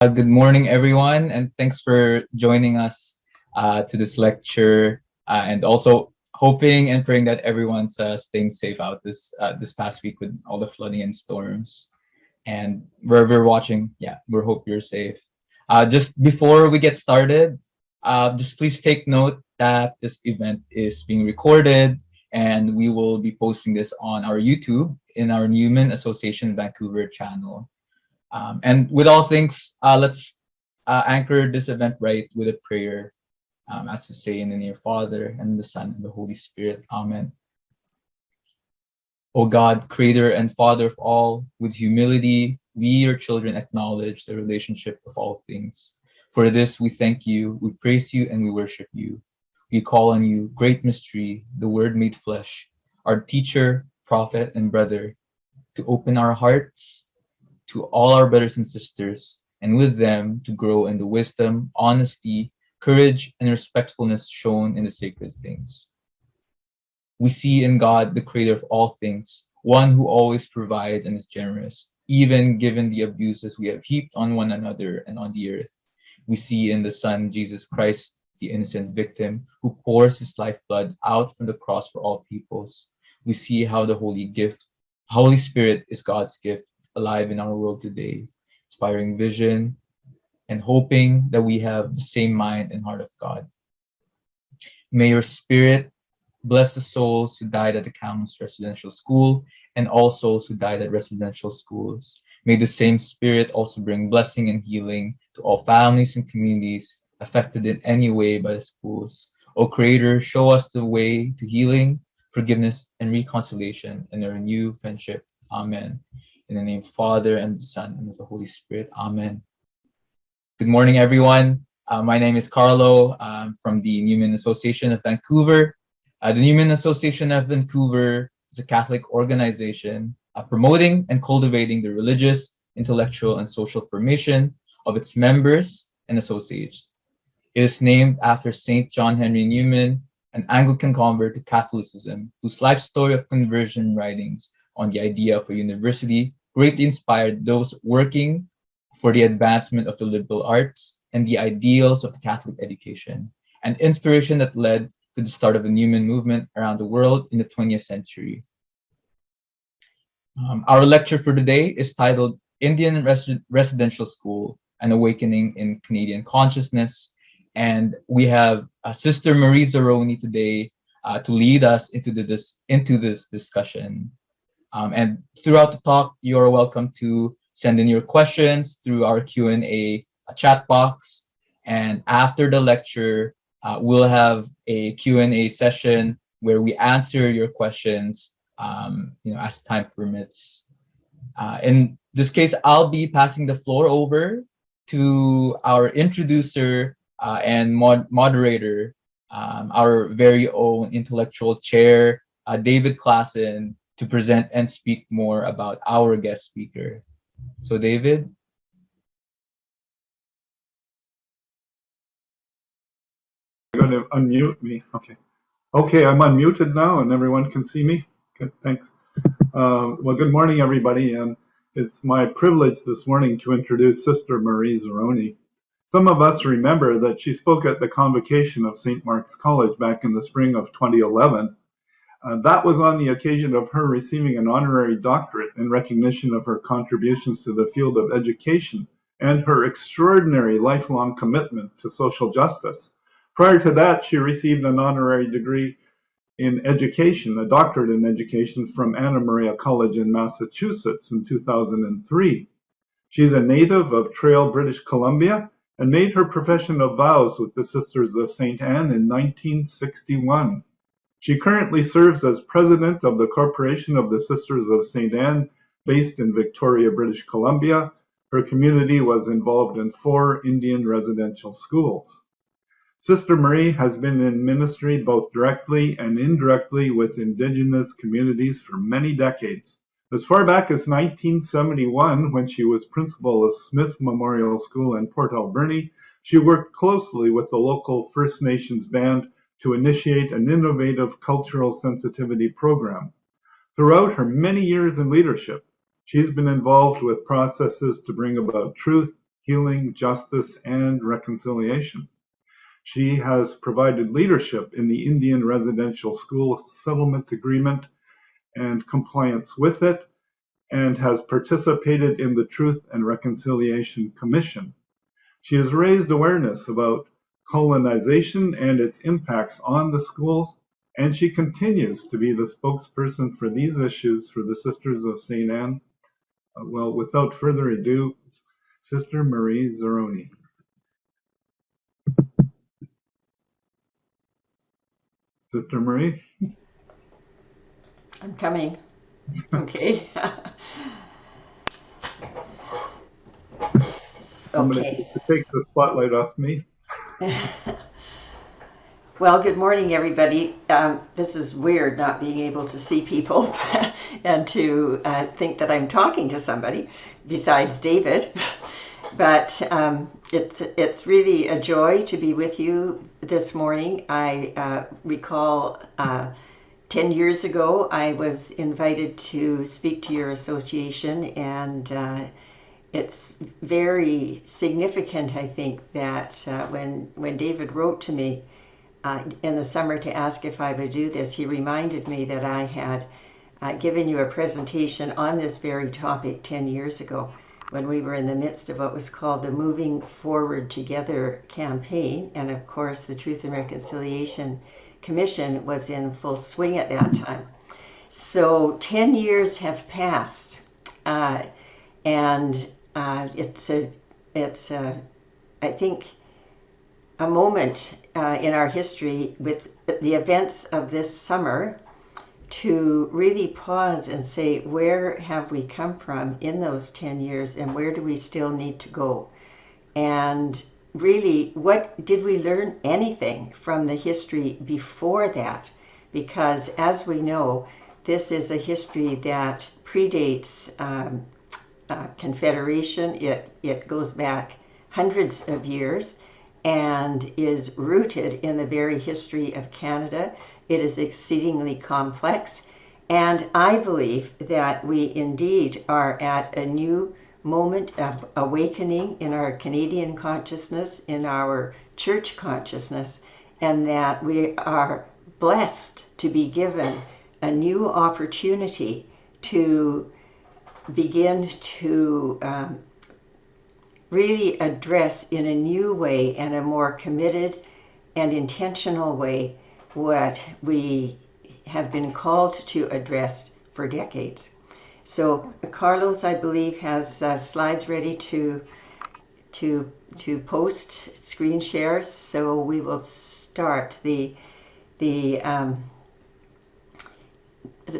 Good morning, everyone, and thanks for joining us to this lecture. And also hoping and praying that everyone's staying safe out this past week with all the flooding and storms. And wherever you're watching, yeah, we hope you're safe. Just before we get started, just please take note that this event is being recorded, and we will be posting this on our YouTube in our Newman Association Vancouver channel. And with all things, let's anchor this event right with a prayer, as we say in the name of the Father, and the Son, and the Holy Spirit. Amen. O God, creator and father of all, with humility, we, your children, acknowledge the relationship of all things. For this, we thank you, we praise you, and we worship you. We call on you, great mystery, the Word made flesh, our teacher, prophet, and brother, to open our hearts to all our brothers and sisters, and with them to grow in the wisdom, honesty, courage, and respectfulness shown in the sacred things. We see in God, the creator of all things, one who always provides and is generous, even given the abuses we have heaped on one another and on the earth. We see in the Son, Jesus Christ, the innocent victim, who pours his lifeblood out from the cross for all peoples. We see how the Holy Spirit is God's gift, alive in our world today, inspiring vision and hoping that we have the same mind and heart of God. May your Spirit bless the souls who died at the Kamloops Residential School and all souls who died at residential schools. May the same Spirit also bring blessing and healing to all families and communities affected in any way by the schools. O Creator, show us the way to healing, forgiveness, and reconciliation in a renewed friendship. Amen. In the name of the Father, and the Son, and of the Holy Spirit. Amen. Good morning, everyone. My name is Carlo. I'm from the Newman Association of Vancouver. The Newman Association of Vancouver is a Catholic organization promoting and cultivating the religious, intellectual, and social formation of its members and associates. It is named after Saint John Henry Newman, an Anglican convert to Catholicism, whose life story of conversion writings on the idea of a university greatly inspired those working for the advancement of the liberal arts and the ideals of the Catholic education, an inspiration that led to the start of the Newman movement around the world in the 20th century. Our lecture for today is titled Indian Residential School, an Awakening in Canadian Consciousness. And we have Sister Marie Zaroni today to lead us into this discussion. And throughout the talk, you're welcome to send in your questions through our Q&A chat box. And after the lecture, we'll have a Q&A session where we answer your questions, as time permits. In this case, I'll be passing the floor over to our introducer and moderator, our very own intellectual chair, David Klassen, to present and speak more about our guest speaker. So, David. You're going to unmute me. Okay. Okay, I'm unmuted now and everyone can see me. Good, thanks. Well, good morning, everybody. And it's my privilege this morning to introduce Sister Marie Zaroni. Some of us remember that she spoke at the convocation of St. Mark's College back in the spring of 2011. That was on the occasion of her receiving an honorary doctorate in recognition of her contributions to the field of education and her extraordinary lifelong commitment to social justice. Prior to that, she received an honorary degree in education, a doctorate in education from Anna Maria College in Massachusetts in 2003. She's a native of Trail, British Columbia, and made her profession of vows with the Sisters of St. Anne in 1961. She currently serves as president of the Corporation of the Sisters of St. Anne, based in Victoria, British Columbia. Her community was involved in 4 Indian residential schools. Sister Marie has been in ministry both directly and indirectly with Indigenous communities for many decades. As far back as 1971, when she was principal of Smith Memorial School in Port Alberni, she worked closely with the local First Nations band to initiate an innovative cultural sensitivity program. Throughout her many years in leadership, she's been involved with processes to bring about truth, healing, justice, and reconciliation. She has provided leadership in the Indian Residential School settlement agreement and compliance with it, and has participated in the Truth and Reconciliation Commission. She has raised awareness about colonization and its impacts on the schools, and she continues to be the spokesperson for these issues for the Sisters of St. Anne. Well, without further ado, Sister Marie Zaroni. Sister Marie? I'm coming. Okay. Somebody Okay. to take the spotlight off me. Well, good morning, everybody. This is weird not being able to see people and to think that I'm talking to somebody besides David. But it's really a joy to be with you this morning. I recall 10 years ago, I was invited to speak to your association, and it's very significant, I think, that when David wrote to me in the summer to ask if I would do this, he reminded me that I had given you a presentation on this very topic 10 years ago when we were in the midst of what was called the Moving Forward Together campaign. And of course, the Truth and Reconciliation Commission was in full swing at that time. So 10 years have passed, and it's I think, a moment in our history with the events of this summer to really pause and say, where have we come from in those 10 years and where do we still need to go? And really, what did we learn anything from the history before that? Because as we know, this is a history that predates Confederation. It goes back hundreds of years and is rooted in the very history of Canada. It is exceedingly complex, and I believe that we indeed are at a new moment of awakening in our Canadian consciousness, in our church consciousness, and that we are blessed to be given a new opportunity to begin to really address in a new way and a more committed and intentional way what we have been called to address for decades. So Carlos, I believe, has slides ready to post, screen share. So we will start. The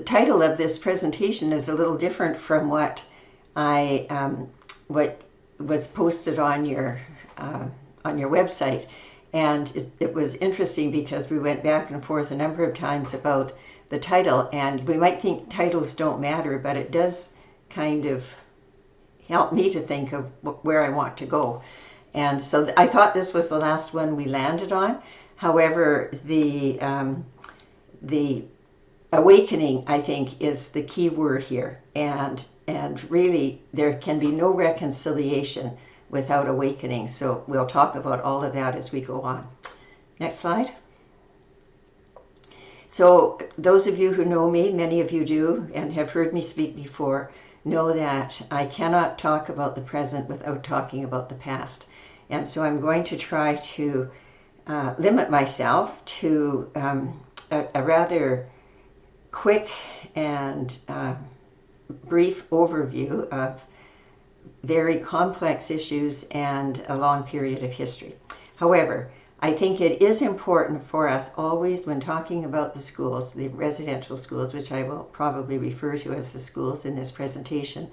title of this presentation is a little different from what what was posted on your website, and it was interesting because we went back and forth a number of times about the title, and we might think titles don't matter, but it does kind of help me to think of where I want to go. And so I thought this was the last one we landed on. However, the awakening, I think, is the key word here, and really there can be no reconciliation without awakening. So we'll talk about all of that as we go on. Next slide. So those of you who know me, many of you do, and have heard me speak before, know that I cannot talk about the present without talking about the past. And so I'm going to try to limit myself to a rather quick and brief overview of very complex issues and a long period of history. However, I think it is important for us always, when talking about the schools, the residential schools, which I will probably refer to as the schools in this presentation,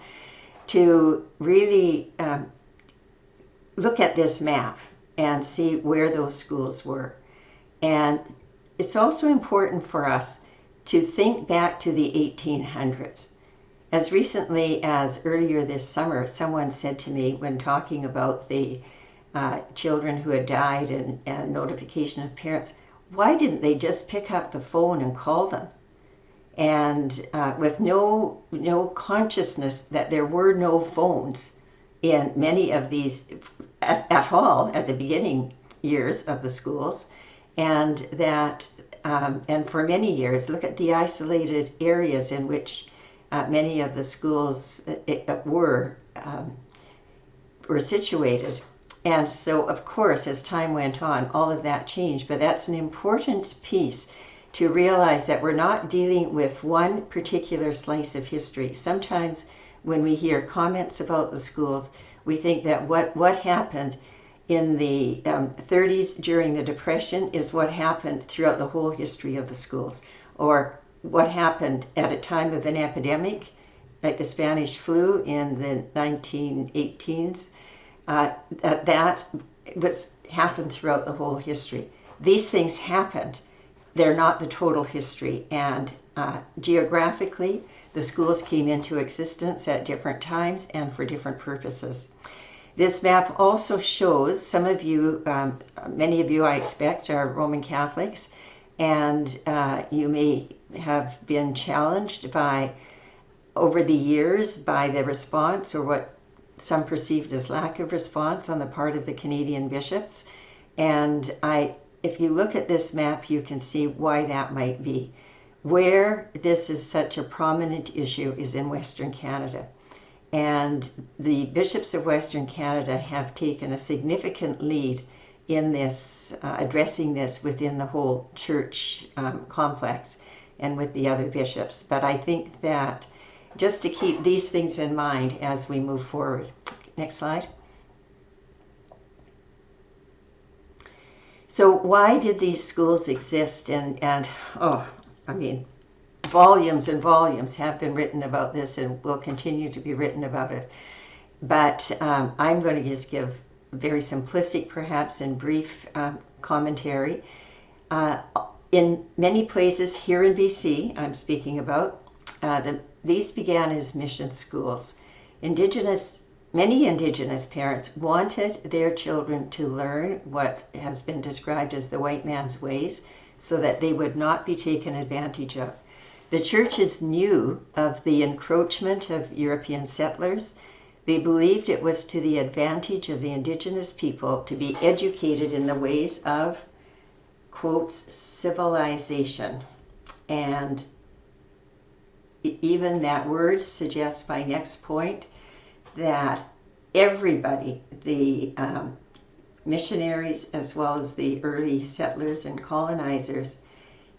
to really look at this map and see where those schools were. And it's also important for us to think back to the 1800s. As recently as earlier this summer, someone said to me when talking about the children who had died and notification of parents, why didn't they just pick up the phone and call them? And with no consciousness that there were no phones in many of these at all at the beginning years of the schools, and that and for many years, look at the isolated areas in which many of the schools were situated. And so, of course, as time went on, all of that changed. But that's an important piece to realize that we're not dealing with one particular slice of history. Sometimes when we hear comments about the schools, we think that what happened in the 30s during the Depression is what happened throughout the whole history of the schools, or what happened at a time of an epidemic, like the Spanish flu in the 1918s, that was happened throughout the whole history. These things happened. They're not the total history. And geographically, the schools came into existence at different times and for different purposes. This map also shows, some of you, many of you I expect, are Roman Catholics, and you may have been challenged by, over the years, by the response, or what some perceived as lack of response on the part of the Canadian bishops. And if you look at this map, you can see why that might be. Where this is such a prominent issue is in Western Canada. And the bishops of Western Canada have taken a significant lead in this, addressing this within the whole church complex and with the other bishops. But I think that just to keep these things in mind as we move forward. Next slide. So why did these schools exist? And I mean, volumes and volumes have been written about this and will continue to be written about it. But I'm going to just give very simplistic, perhaps, and brief commentary. In many places here in BC, I'm speaking about, these began as mission schools. Many Indigenous parents wanted their children to learn what has been described as the white man's ways so that they would not be taken advantage of. The churches knew of the encroachment of European settlers. They believed it was to the advantage of the Indigenous people to be educated in the ways of, quotes, civilization. And even that word suggests my next point that everybody, the missionaries as well as the early settlers and colonizers,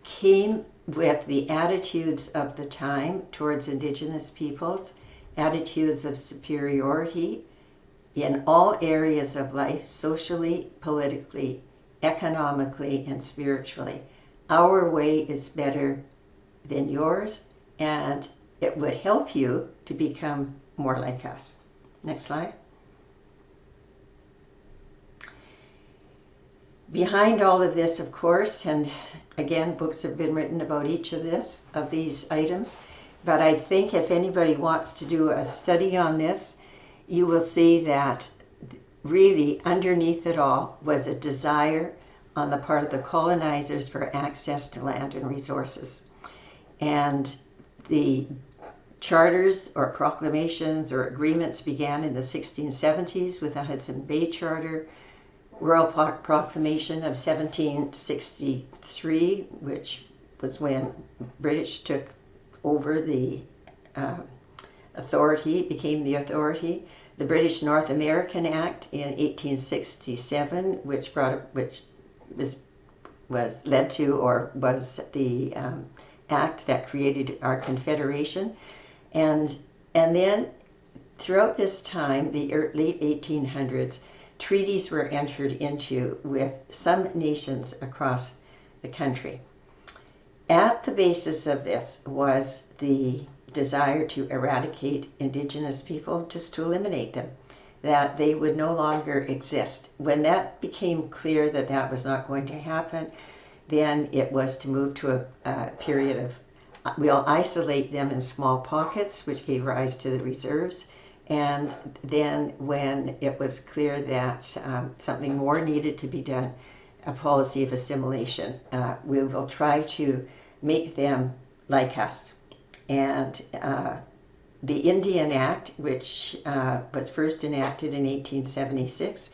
came with the attitudes of the time towards Indigenous peoples, attitudes of superiority in all areas of life, socially, politically, economically, and spiritually. Our way is better than yours, and it would help you to become more like us. Next slide. Behind all of this, of course, and again, books have been written about each of these items, but I think if anybody wants to do a study on this, you will see that really underneath it all was a desire on the part of the colonizers for access to land and resources. And the charters or proclamations or agreements began in the 1670s with the Hudson Bay Charter, Royal Proclamation of 1763, which was when British took over the authority, became the authority. The British North American Act in 1867, which was led to, or was the act that created our Confederation. And then throughout this time, the late 1800s, treaties were entered into with some nations across the country. At the basis of this was the desire to eradicate Indigenous people, just to eliminate them, that they would no longer exist. When that became clear that that was not going to happen, then it was to move to a period of, we'll isolate them in small pockets, which gave rise to the reserves. And then when it was clear that something more needed to be done, a policy of assimilation. We will try to make them like us. And The Indian Act, which was first enacted in 1876,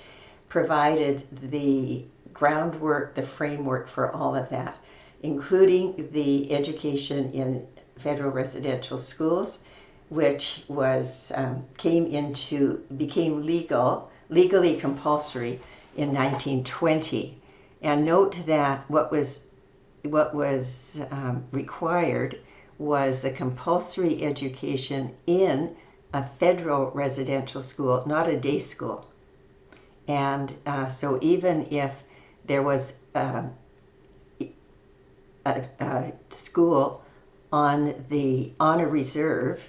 provided the groundwork, the framework for all of that, including the education in federal residential schools, which was became legally compulsory in 1920. And note that what was required was the compulsory education in a federal residential school, not a day school. And so even if there was a school on a reserve,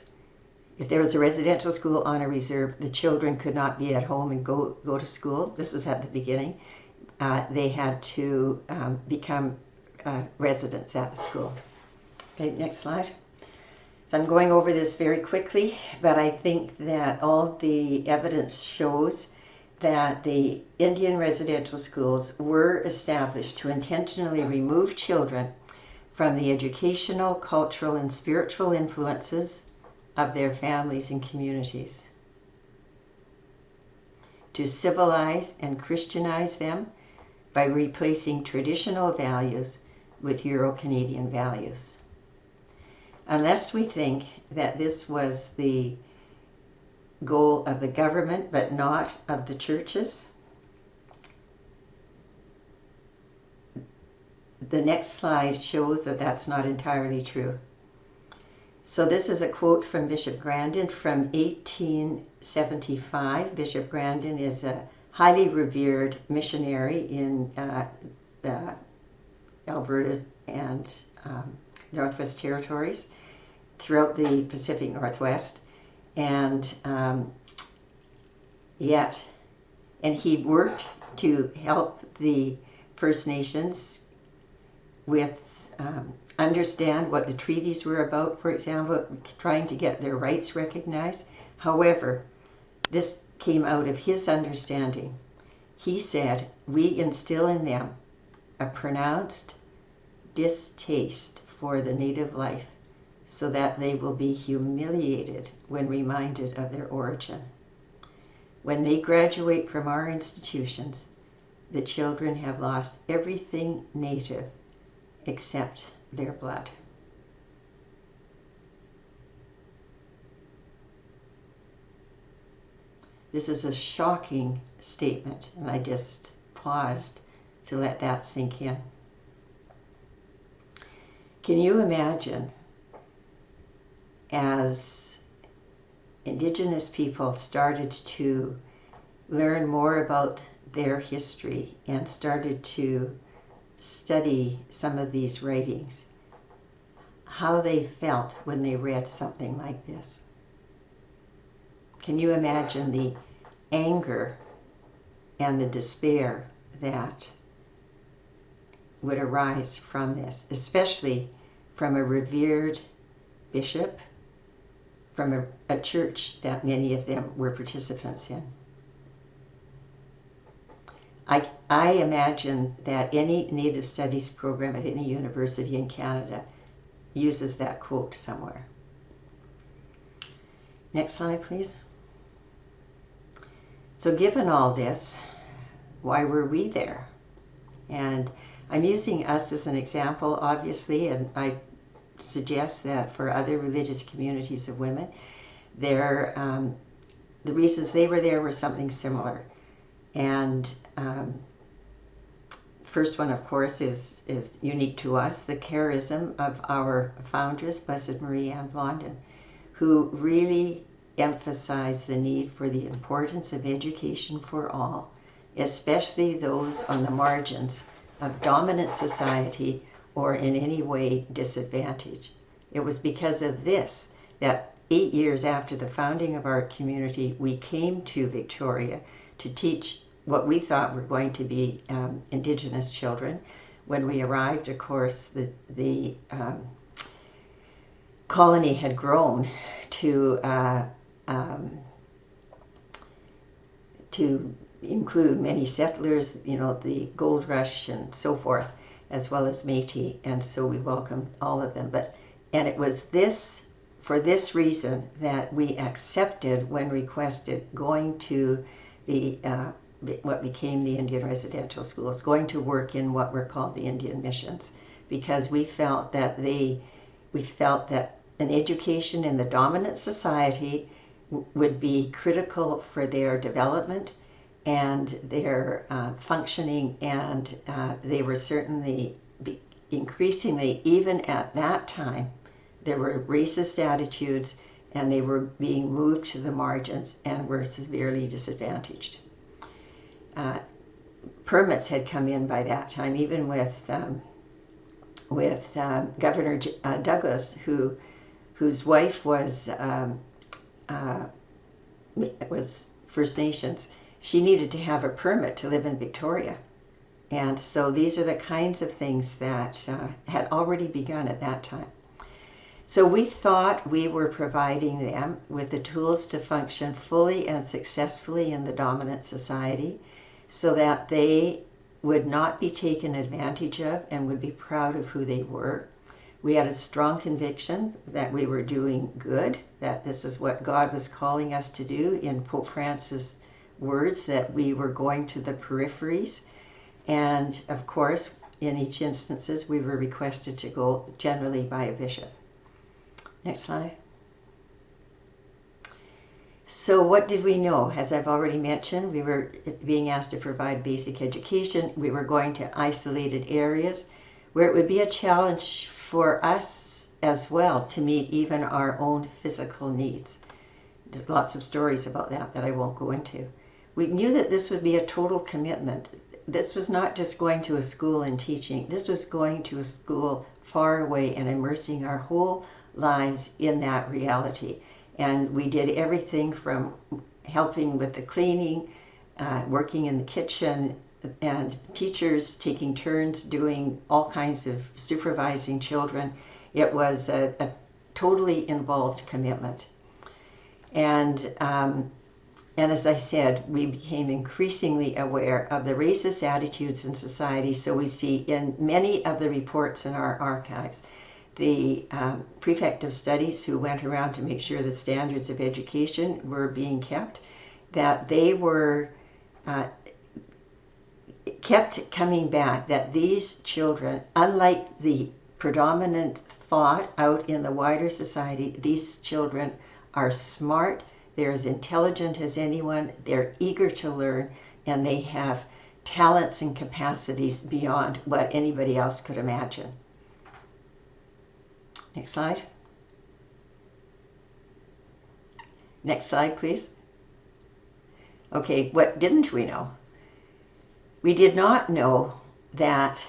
if there was a residential school on a reserve, the children could not be at home and go to school. This was at the beginning. They had to become residents at the school. Okay, next slide. So I'm going over this very quickly, but I think that all the evidence shows that the Indian residential schools were established to intentionally remove children from the educational, cultural, and spiritual influences of their families and communities, to civilize and Christianize them by replacing traditional values with Euro-Canadian values. Unless we think that this was the goal of the government but not of the churches, the next slide shows that that's not entirely true. So this is a quote from Bishop Grandin from 1875. Bishop Grandin is a highly revered missionary in Alberta and Northwest Territories, throughout the Pacific Northwest, and he worked to help the First Nations with understand what the treaties were about, for example, trying to get their rights recognized. However, this came out of his understanding. He said, "We instill in them a pronounced distaste for the native life, so that they will be humiliated when reminded of their origin. When they graduate from our institutions, the children have lost everything native except their blood." This is a shocking statement, and I just paused to let that sink in. Can you imagine, as Indigenous people started to learn more about their history and started to study some of these writings, how they felt when they read something like this? Can you imagine the anger and the despair that would arise from this, especially from a revered bishop, from a church that many of them were participants in? I imagine that any Native Studies program at any university in Canada uses that quote somewhere. Next slide, please. So given all this, why were we there? And I'm using us as an example, obviously, and I suggest that for other religious communities of women, the reasons they were there were something similar. And first one, of course, is unique to us, the charism of our foundress, Blessed Marie Anne Blondin, who really emphasized the need for the importance of education for all, especially those on the margins of dominant society or in any way disadvantaged. It was because of this that 8 years after the founding of our community, we came to Victoria to teach what we thought were going to be Indigenous children. When we arrived, of course, the colony had grown to include many settlers, the gold rush and so forth, as well as Métis, and so we welcomed all of them. And it was this for this reason that we accepted, when requested, going to the what became the Indian Residential Schools, going to work in what were called the Indian missions, because we felt that an education in the dominant society would be critical for their development and their functioning, and they were certainly increasingly, even at that time, there were racist attitudes, and they were being moved to the margins and were severely disadvantaged. Permits had come in by that time, even with Governor Douglas, whose wife was First Nations. She needed to have a permit to live in Victoria. And so these are the kinds of things that had already begun at that time. So we thought we were providing them with the tools to function fully and successfully in the dominant society, so that they would not be taken advantage of and would be proud of who they were. We had a strong conviction that we were doing good, that this is what God was calling us to do, in Pope Francis' words, that we were going to the peripheries. And of course, in each instances, we were requested to go generally by a bishop. Next slide. So what did we know? As I've already mentioned, we were being asked to provide basic education. We were going to isolated areas where it would be a challenge for us as well to meet even our own physical needs. There's lots of stories about that I won't go into. We knew that this would be a total commitment. This was not just going to a school and teaching. This was going to a school far away and immersing our whole lives in that reality. And we did everything from helping with the cleaning, working in the kitchen, and teachers taking turns doing all kinds of supervising children. It was a totally involved commitment. And as I said, we became increasingly aware of the racist attitudes in society. So we see in many of the reports in our archives, the prefect of studies, who went around to make sure the standards of education were being kept, that they were kept coming back, that these children, unlike the predominant thought out in the wider society, these children are smart, they're as intelligent as anyone, they're eager to learn, and they have talents and capacities beyond what anybody else could imagine. Next slide. Next slide, please. Okay, what didn't we know? We did not know that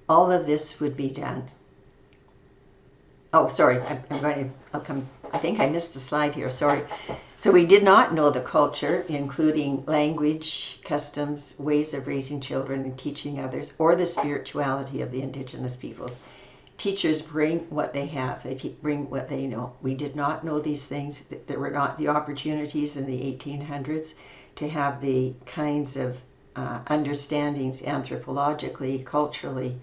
all of this would be done. Oh, sorry, I think I missed a slide here, sorry. So we did not know the culture, including language, customs, ways of raising children and teaching others, or the spirituality of the Indigenous peoples. Teachers bring what they have, they bring what they know. We did not know these things. There were not the opportunities in the 1800s to have the kinds of understandings anthropologically, culturally,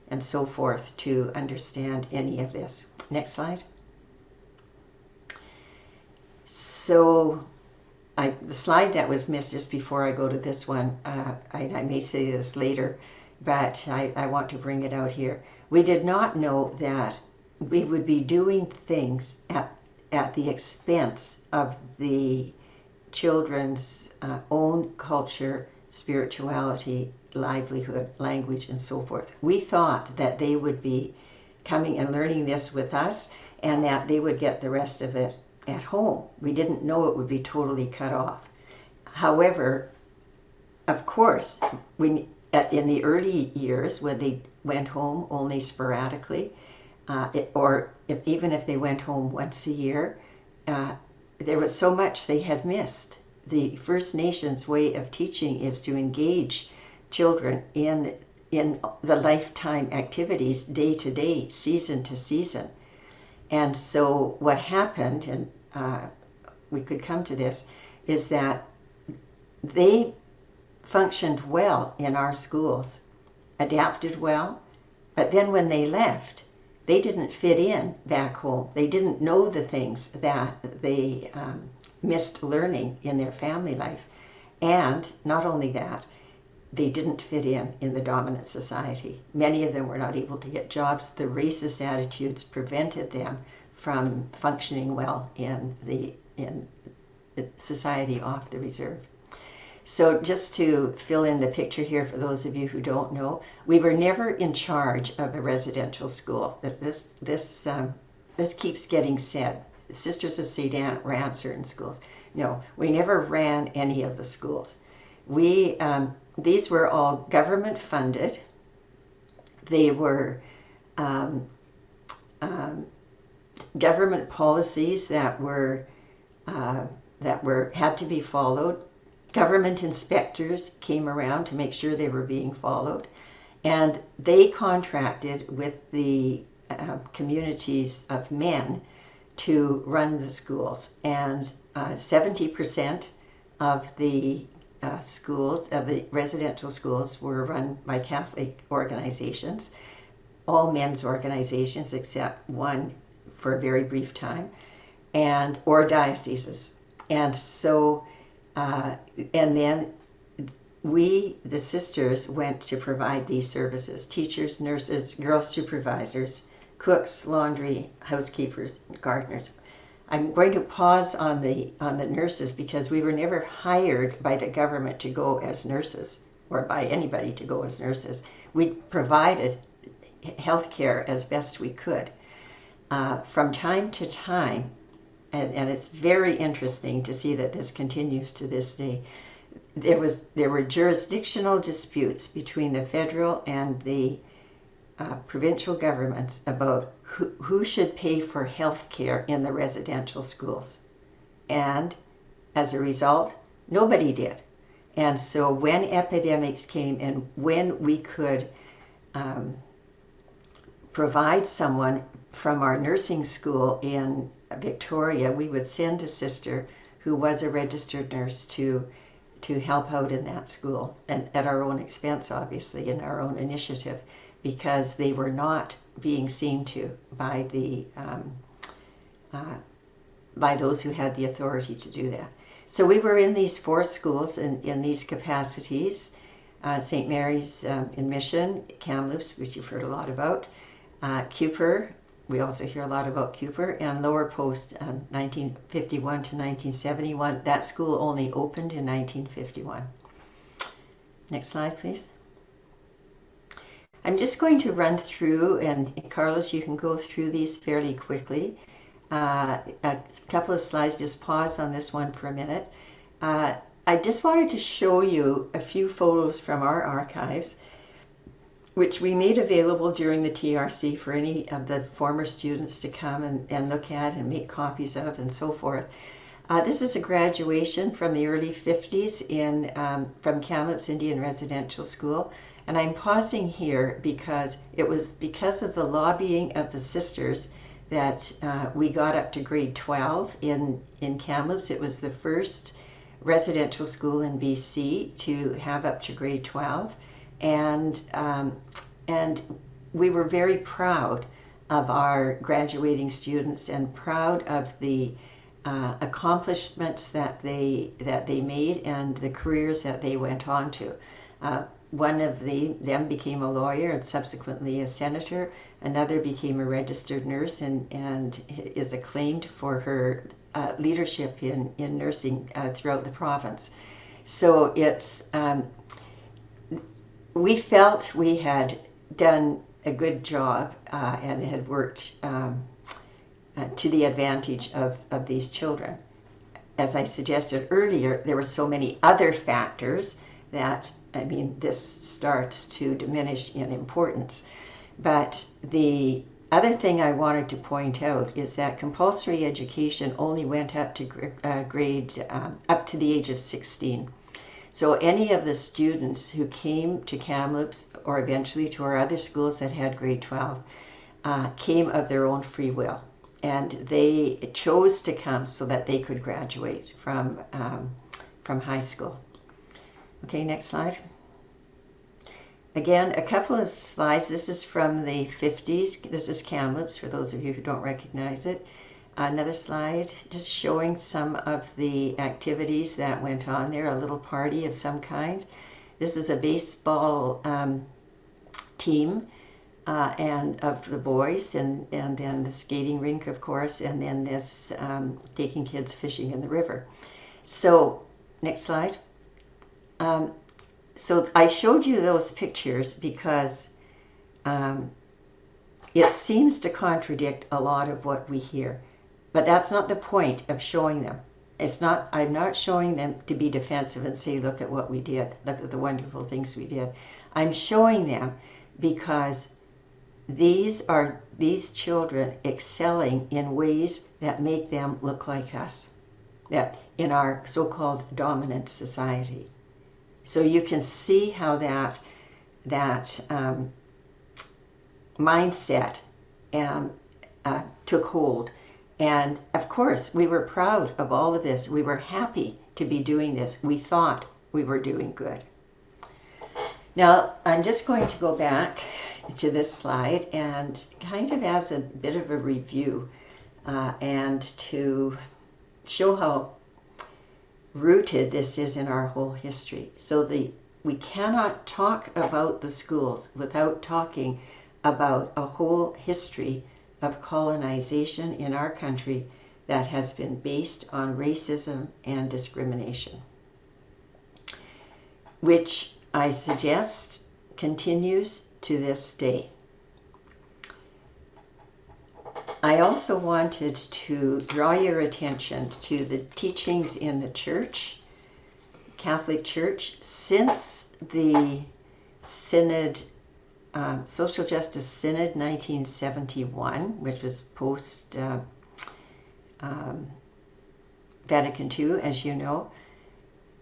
and so forth to understand any of this. Next slide. So the slide that was missed just before I go to this one, I may say this later, but I want to bring it out here. We did not know that we would be doing things at the expense of the children's own culture, spirituality, livelihood, language, and so forth. We thought that they would be coming and learning this with us, and that they would get the rest of it at home. We didn't know it would be totally cut off. However, of course, in the early years, when they went home only sporadically, even if they went home once a year, there was so much they had missed. The First Nations way of teaching is to engage children in the lifetime activities, day to day, season to season. And so what happened, and we could come to this, is that they functioned well in our schools, adapted well, but then when they left, they didn't fit in back home. They didn't know the things that they missed learning in their family life. And not only that, they didn't fit in the dominant society. Many of them were not able to get jobs. The racist attitudes prevented them from functioning well in the society off the reserve. So just to fill in the picture here for those of you who don't know, we were never in charge of a residential school. This keeps getting said. The Sisters of St. Anne ran certain schools. No, we never ran any of the schools. These were all government funded. They were government policies that had to be followed. Government inspectors came around to make sure they were being followed, and they contracted with the communities of men to run the schools. And 70% of the schools, of the residential schools, were run by Catholic organizations, all men's organizations except one for a very brief time, or dioceses. And so and then we, the sisters, went to provide these services: teachers, nurses, girl supervisors, cooks, laundry, housekeepers, gardeners. I'm going to pause on the nurses because we were never hired by the government to go as nurses, or by anybody to go as nurses. We provided health care as best we could. From time to time, and it's very interesting to see that this continues to this day, there were jurisdictional disputes between the federal and the provincial governments about who should pay for health care in the residential schools. And as a result, nobody did. And so when epidemics came and when we could provide someone from our nursing school in Victoria, we would send a sister who was a registered nurse to help out in that school, and at our own expense, obviously, in our own initiative, because they were not being seen to by those who had the authority to do that. So we were in these 4 schools in these capacities: St. Mary's in Mission, Kamloops, which you've heard a lot about, Cooper. We also hear a lot about Cooper, and Lower Post, 1951 to 1971. That school only opened in 1951. Next slide, please. I'm just going to run through, and Carlos, you can go through these fairly quickly. A couple of slides, just pause on this one for a minute. I just wanted to show you a few photos from our archives, which we made available during the TRC for any of the former students to come and look at and make copies of and so forth. This is a graduation from the early 50s from Kamloops Indian Residential School. And I'm pausing here because it was because of the lobbying of the sisters that we got up to grade 12 in Kamloops. It was the first residential school in BC to have up to grade 12. And we were very proud of our graduating students and proud of the accomplishments that they made and the careers that they went on to. One of them became a lawyer and subsequently a senator. Another became a registered nurse and is acclaimed for her leadership in nursing throughout the province. So it's we felt we had done a good job and had worked to the advantage of these children. As I suggested earlier, there were so many other factors that, I mean, this starts to diminish in importance. But the other thing I wanted to point out is that compulsory education only went up to grade up to the age of 16. So any of the students who came to Kamloops or eventually to our other schools that had grade 12 came of their own free will. And they chose to come so that they could graduate from high school. Okay, next slide. Again, a couple of slides. This is from the 50s. This is Kamloops, for those of you who don't recognize it. Another slide, just showing some of the activities that went on there, a little party of some kind. This is a baseball team and of the boys, and then the skating rink, of course, and then this taking kids fishing in the river. So, next slide. So I showed you those pictures because it seems to contradict a lot of what we hear. But that's not the point of showing them. I'm not showing them to be defensive and say, look at what we did, look at the wonderful things we did. I'm showing them because these are these children excelling in ways that make them look like us, that in our so-called dominant society. So you can see how that mindset took hold. And of course, we were proud of all of this. We were happy to be doing this. We thought we were doing good. Now, I'm just going to go back to this slide and kind of as a bit of a review and to show how rooted this is in our whole history. So we cannot talk about the schools without talking about a whole history of colonization in our country that has been based on racism and discrimination, which I suggest continues to this day. I also wanted to draw your attention to the teachings in the church, Catholic Church, since the Synod, Social Justice Synod 1971, which was post Vatican II, as you know.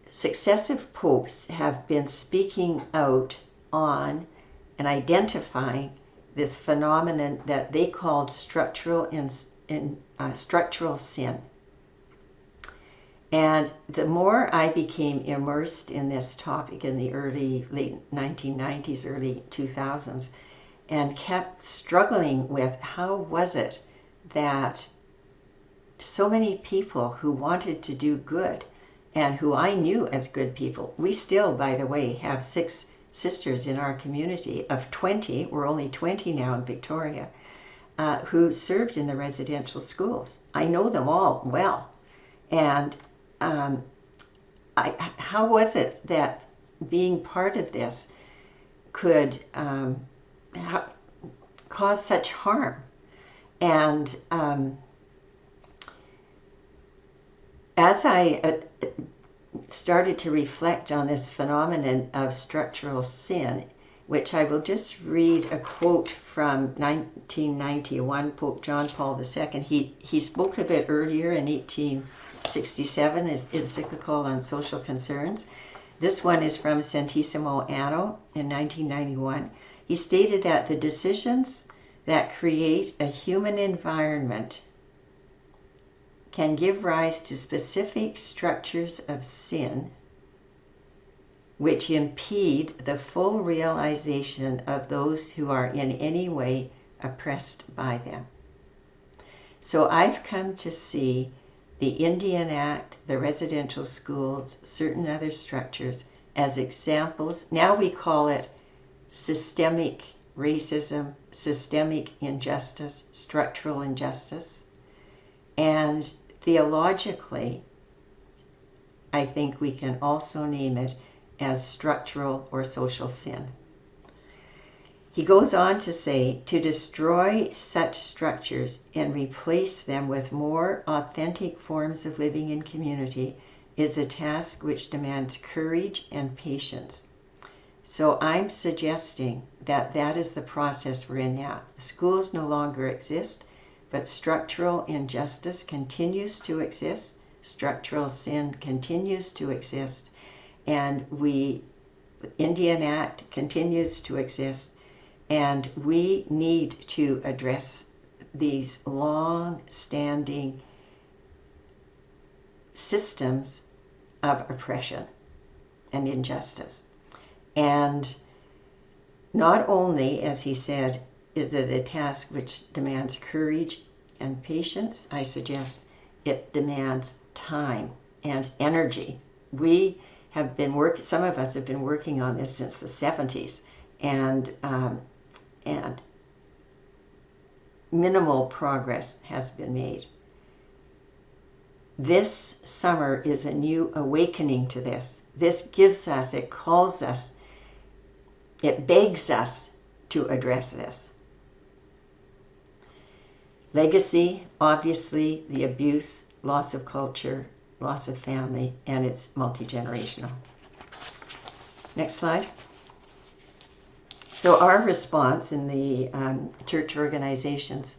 Successive popes have been speaking out on and identifying this phenomenon that they called structural sin. And the more I became immersed in this topic in the late 1990s, early 2000s, and kept struggling with how was it that so many people who wanted to do good and who I knew as good people, we still, by the way, have 6 sisters in our community of 20, we're only 20 now in Victoria, who served in the residential schools. I know them all well. And how was it that being part of this could cause such harm? And as I started to reflect on this phenomenon of structural sin, which I will just read a quote from 1991, Pope John Paul II. He spoke of it earlier in 1867, his encyclical on social concerns. This one is from Centesimo Anno in 1991. He stated that the decisions that create a human environment can give rise to specific structures of sin which impede the full realization of those who are in any way oppressed by them. So I've come to see the Indian Act, the residential schools, certain other structures as examples. Now we call it systemic racism, systemic injustice, structural injustice. And theologically, I think we can also name it as structural or social sin. He goes on to say, to destroy such structures and replace them with more authentic forms of living in community is a task which demands courage and patience. So I'm suggesting that that is the process we're in now. Schools no longer exist, but structural injustice continues to exist, structural sin continues to exist, and Indian Act continues to exist, and we need to address these long-standing systems of oppression and injustice. And Not only, as he said, is it a task which demands courage and patience, I suggest it demands time and energy. We have been some of us have been working on this since the 70s, and minimal progress has been made. This summer is a new awakening to this. This gives us, it calls us, it begs us to address this. Legacy, obviously, the abuse, loss of culture, loss of family, and it's multi-generational. Next slide. So our response in the church organizations,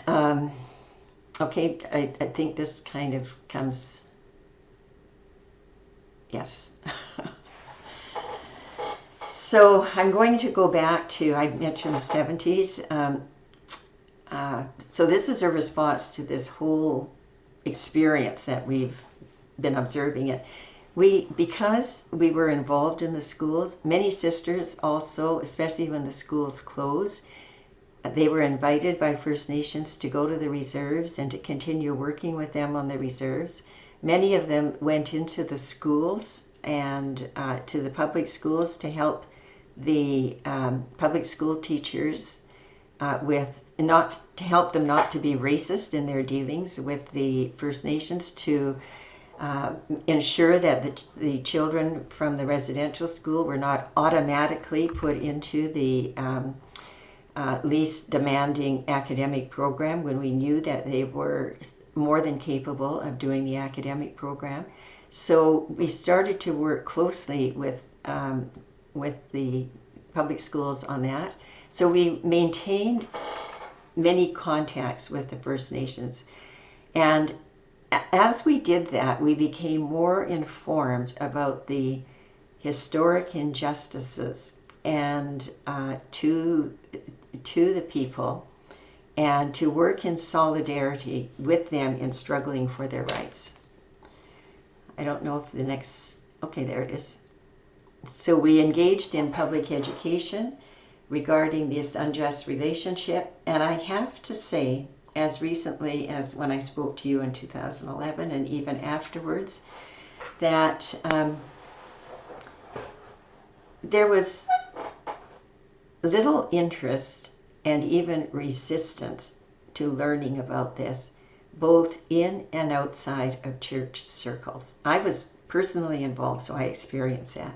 okay, I think this kind of comes, yes. So I'm going to go back to, I mentioned the 70s. So this is a response to this whole experience that we've been observing it. Because we were involved in the schools, many sisters also, especially when the schools closed, they were invited by First Nations to go to the reserves and to continue working with them on the reserves. Many of them went into the schools and to the public schools to help the public school teachers to help them not to be racist in their dealings with the First Nations, to ensure that the children from the residential school were not automatically put into the least demanding academic program when we knew that they were more than capable of doing the academic program. So we started to work closely with the public schools on that. So we maintained many contacts with the First Nations. And as we did that, we became more informed about the historic injustices and to the people, and to work in solidarity with them in struggling for their rights. I don't know if the next, okay, there it is. So we engaged in public education regarding this unjust relationship, and I have to say, as recently as when I spoke to you in 2011 and even afterwards, that there was little interest and even resistance to learning about this, both in and outside of church circles. I was personally involved, so I experienced that.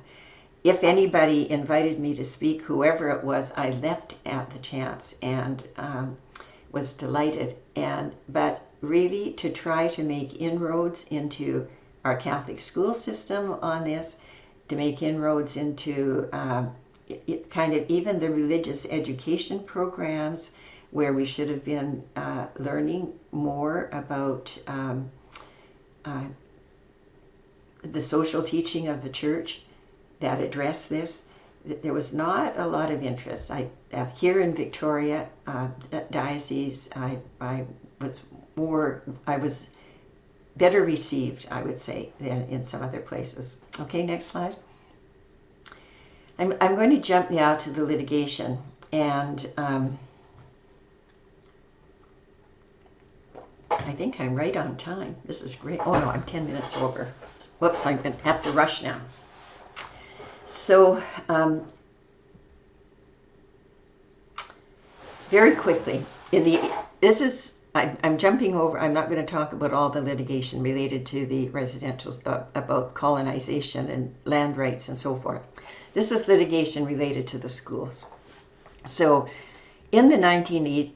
If anybody invited me to speak, whoever it was, I leapt at the chance and was delighted. But really to try to make inroads into our Catholic school system on this, to make inroads into kind of even the religious education programs where we should have been learning more about the social teaching of the church that address this. There was not a lot of interest. Here in Victoria diocese, I was better received, I would say, than in some other places. Okay, next slide. I'm going to jump now to the litigation, and I think I'm right on time. This is great. Oh no, I'm 10 minutes over. Whoops, I'm going to have to rush now. So, very quickly, I'm jumping over. I'm not going to talk about all the litigation related to the residential about colonization and land rights and so forth. This is litigation related to the schools. So, in the 1980s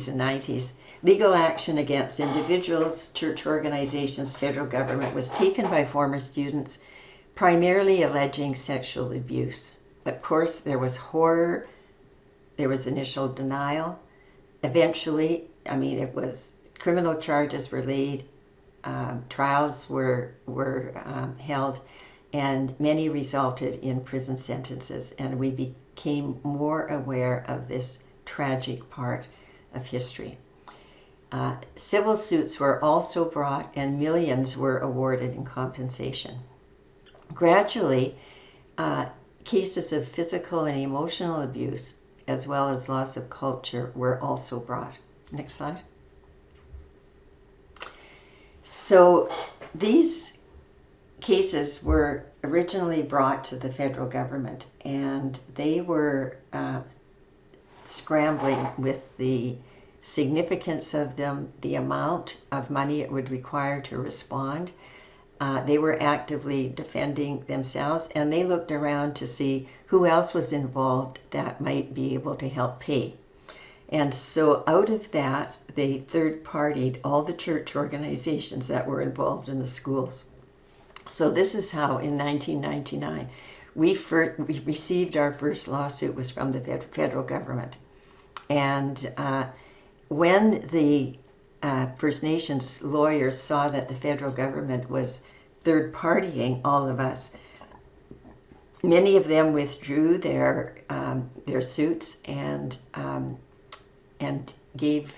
and 90s, legal action against individuals, church organizations, federal government was taken by former students, primarily alleging sexual abuse. Of course, there was horror, there was initial denial. Eventually, criminal charges were laid, trials were held, and many resulted in prison sentences, and we became more aware of this tragic part of history. Civil suits were also brought, and millions were awarded in compensation. Gradually, cases of physical and emotional abuse, as well as loss of culture, were also brought. Next slide. So these cases were originally brought to the federal government, and they were scrambling with the significance of them, the amount of money it would require to respond. They were actively defending themselves, and they looked around to see who else was involved that might be able to help pay. And so out of that, they third-partied all the church organizations that were involved in the schools. So this is how in 1999 we received our first lawsuit was from the federal government. And when the First Nations lawyers saw that the federal government was third-partying all of us, many of them withdrew their suits and gave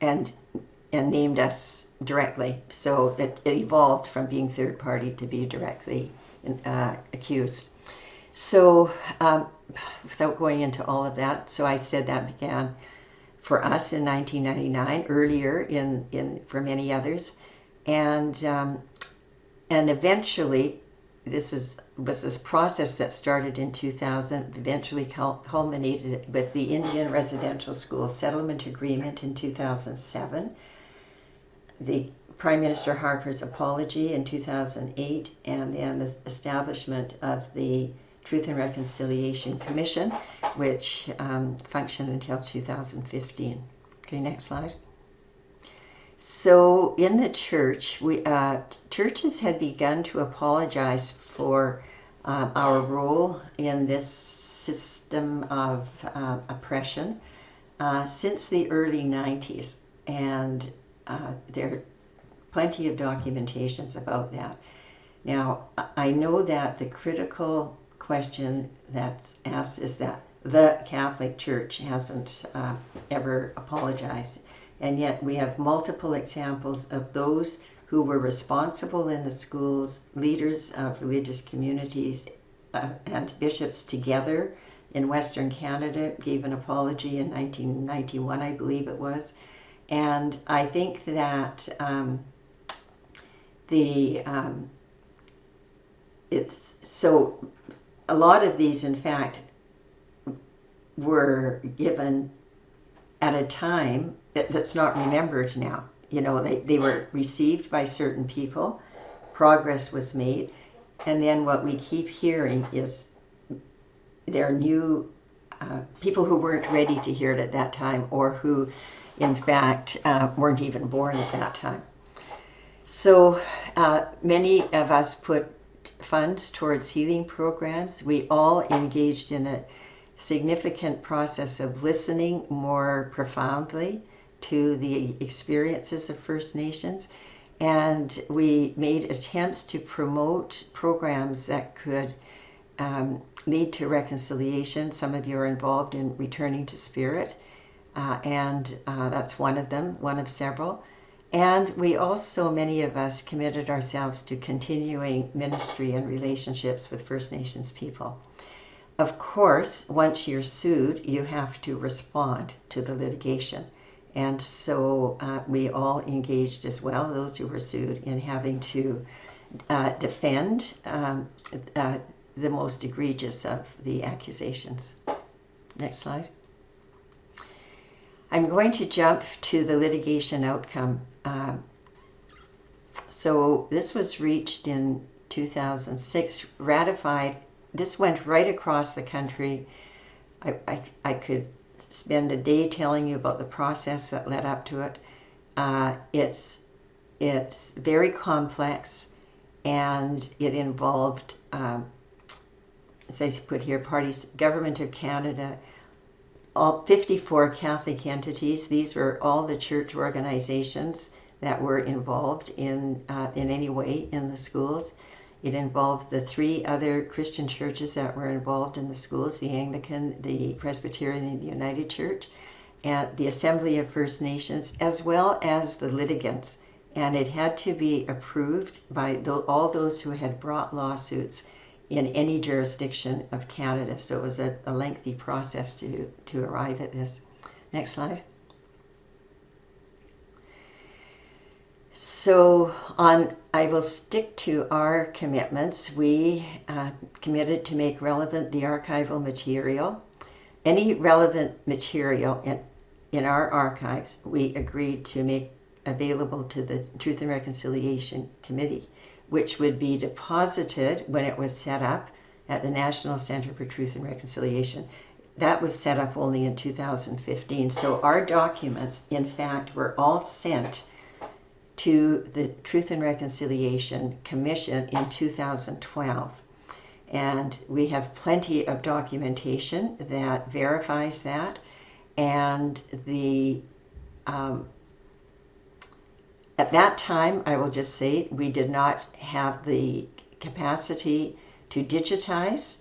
and named us directly. So it evolved from being third party to be directly accused. So without going into all of that, so I said that began for us in 1999, earlier for many others, and eventually was this process that started in 2000, eventually culminated with the Indian Residential School settlement agreement in 2007, the Prime Minister Harper's apology in 2008, and then the establishment of the Truth and Reconciliation Commission, which functioned until 2015. Okay, next slide. So in the church, churches had begun to apologize for our role in this system of oppression since the early 90s, and there are plenty of documentations about that. Now, I know that the critical question that's asked is that the Catholic Church hasn't ever apologized. And yet we have multiple examples of those who were responsible in the schools, leaders of religious communities and bishops together in Western Canada gave an apology in 1991, I believe it was. And I think that it's so a lot of these, in fact, were given at a time that's not remembered now. You know, they were received by certain people, progress was made, and then what we keep hearing is there are new people who weren't ready to hear it at that time, or who, in fact, weren't even born at that time. So many of us put funds towards healing programs. We all engaged in a significant process of listening more profoundly to the experiences of First Nations, and we made attempts to promote programs that could lead to reconciliation. Some of you are involved in Returning to Spirit, and that's one of them, one of several. And we also, many of us, committed ourselves to continuing ministry and relationships with First Nations people. Of course, once you're sued, you have to respond to the litigation. And so we all engaged as well, those who were sued, in having to defend the most egregious of the accusations. Next slide. I'm going to jump to the litigation outcome. So this was reached in 2006, ratified. This went right across the country. I could spend a day telling you about the process that led up to it. It's very complex, and it involved, as I put here, parties, Government of Canada, all 54 Catholic entities. These were all the church organizations that were involved in any way in the schools. It involved the 3 other Christian churches that were involved in the schools, the Anglican, the Presbyterian, and the United Church, and the Assembly of First Nations, as well as the litigants and it had to be approved by all those who had brought lawsuits in any jurisdiction of Canada. So it was a lengthy process to arrive at this. Next slide. So I will stick to our commitments. We committed to make relevant the archival material. Any relevant material in our archives, we agreed to make available to the Truth and Reconciliation Committee, which would be deposited when it was set up at the National Center for Truth and Reconciliation. That was set up only in 2015. So our documents, in fact, were all sent to the Truth and Reconciliation Commission in 2012. And we have plenty of documentation that verifies that. And at that time, I will just say, we did not have the capacity to digitize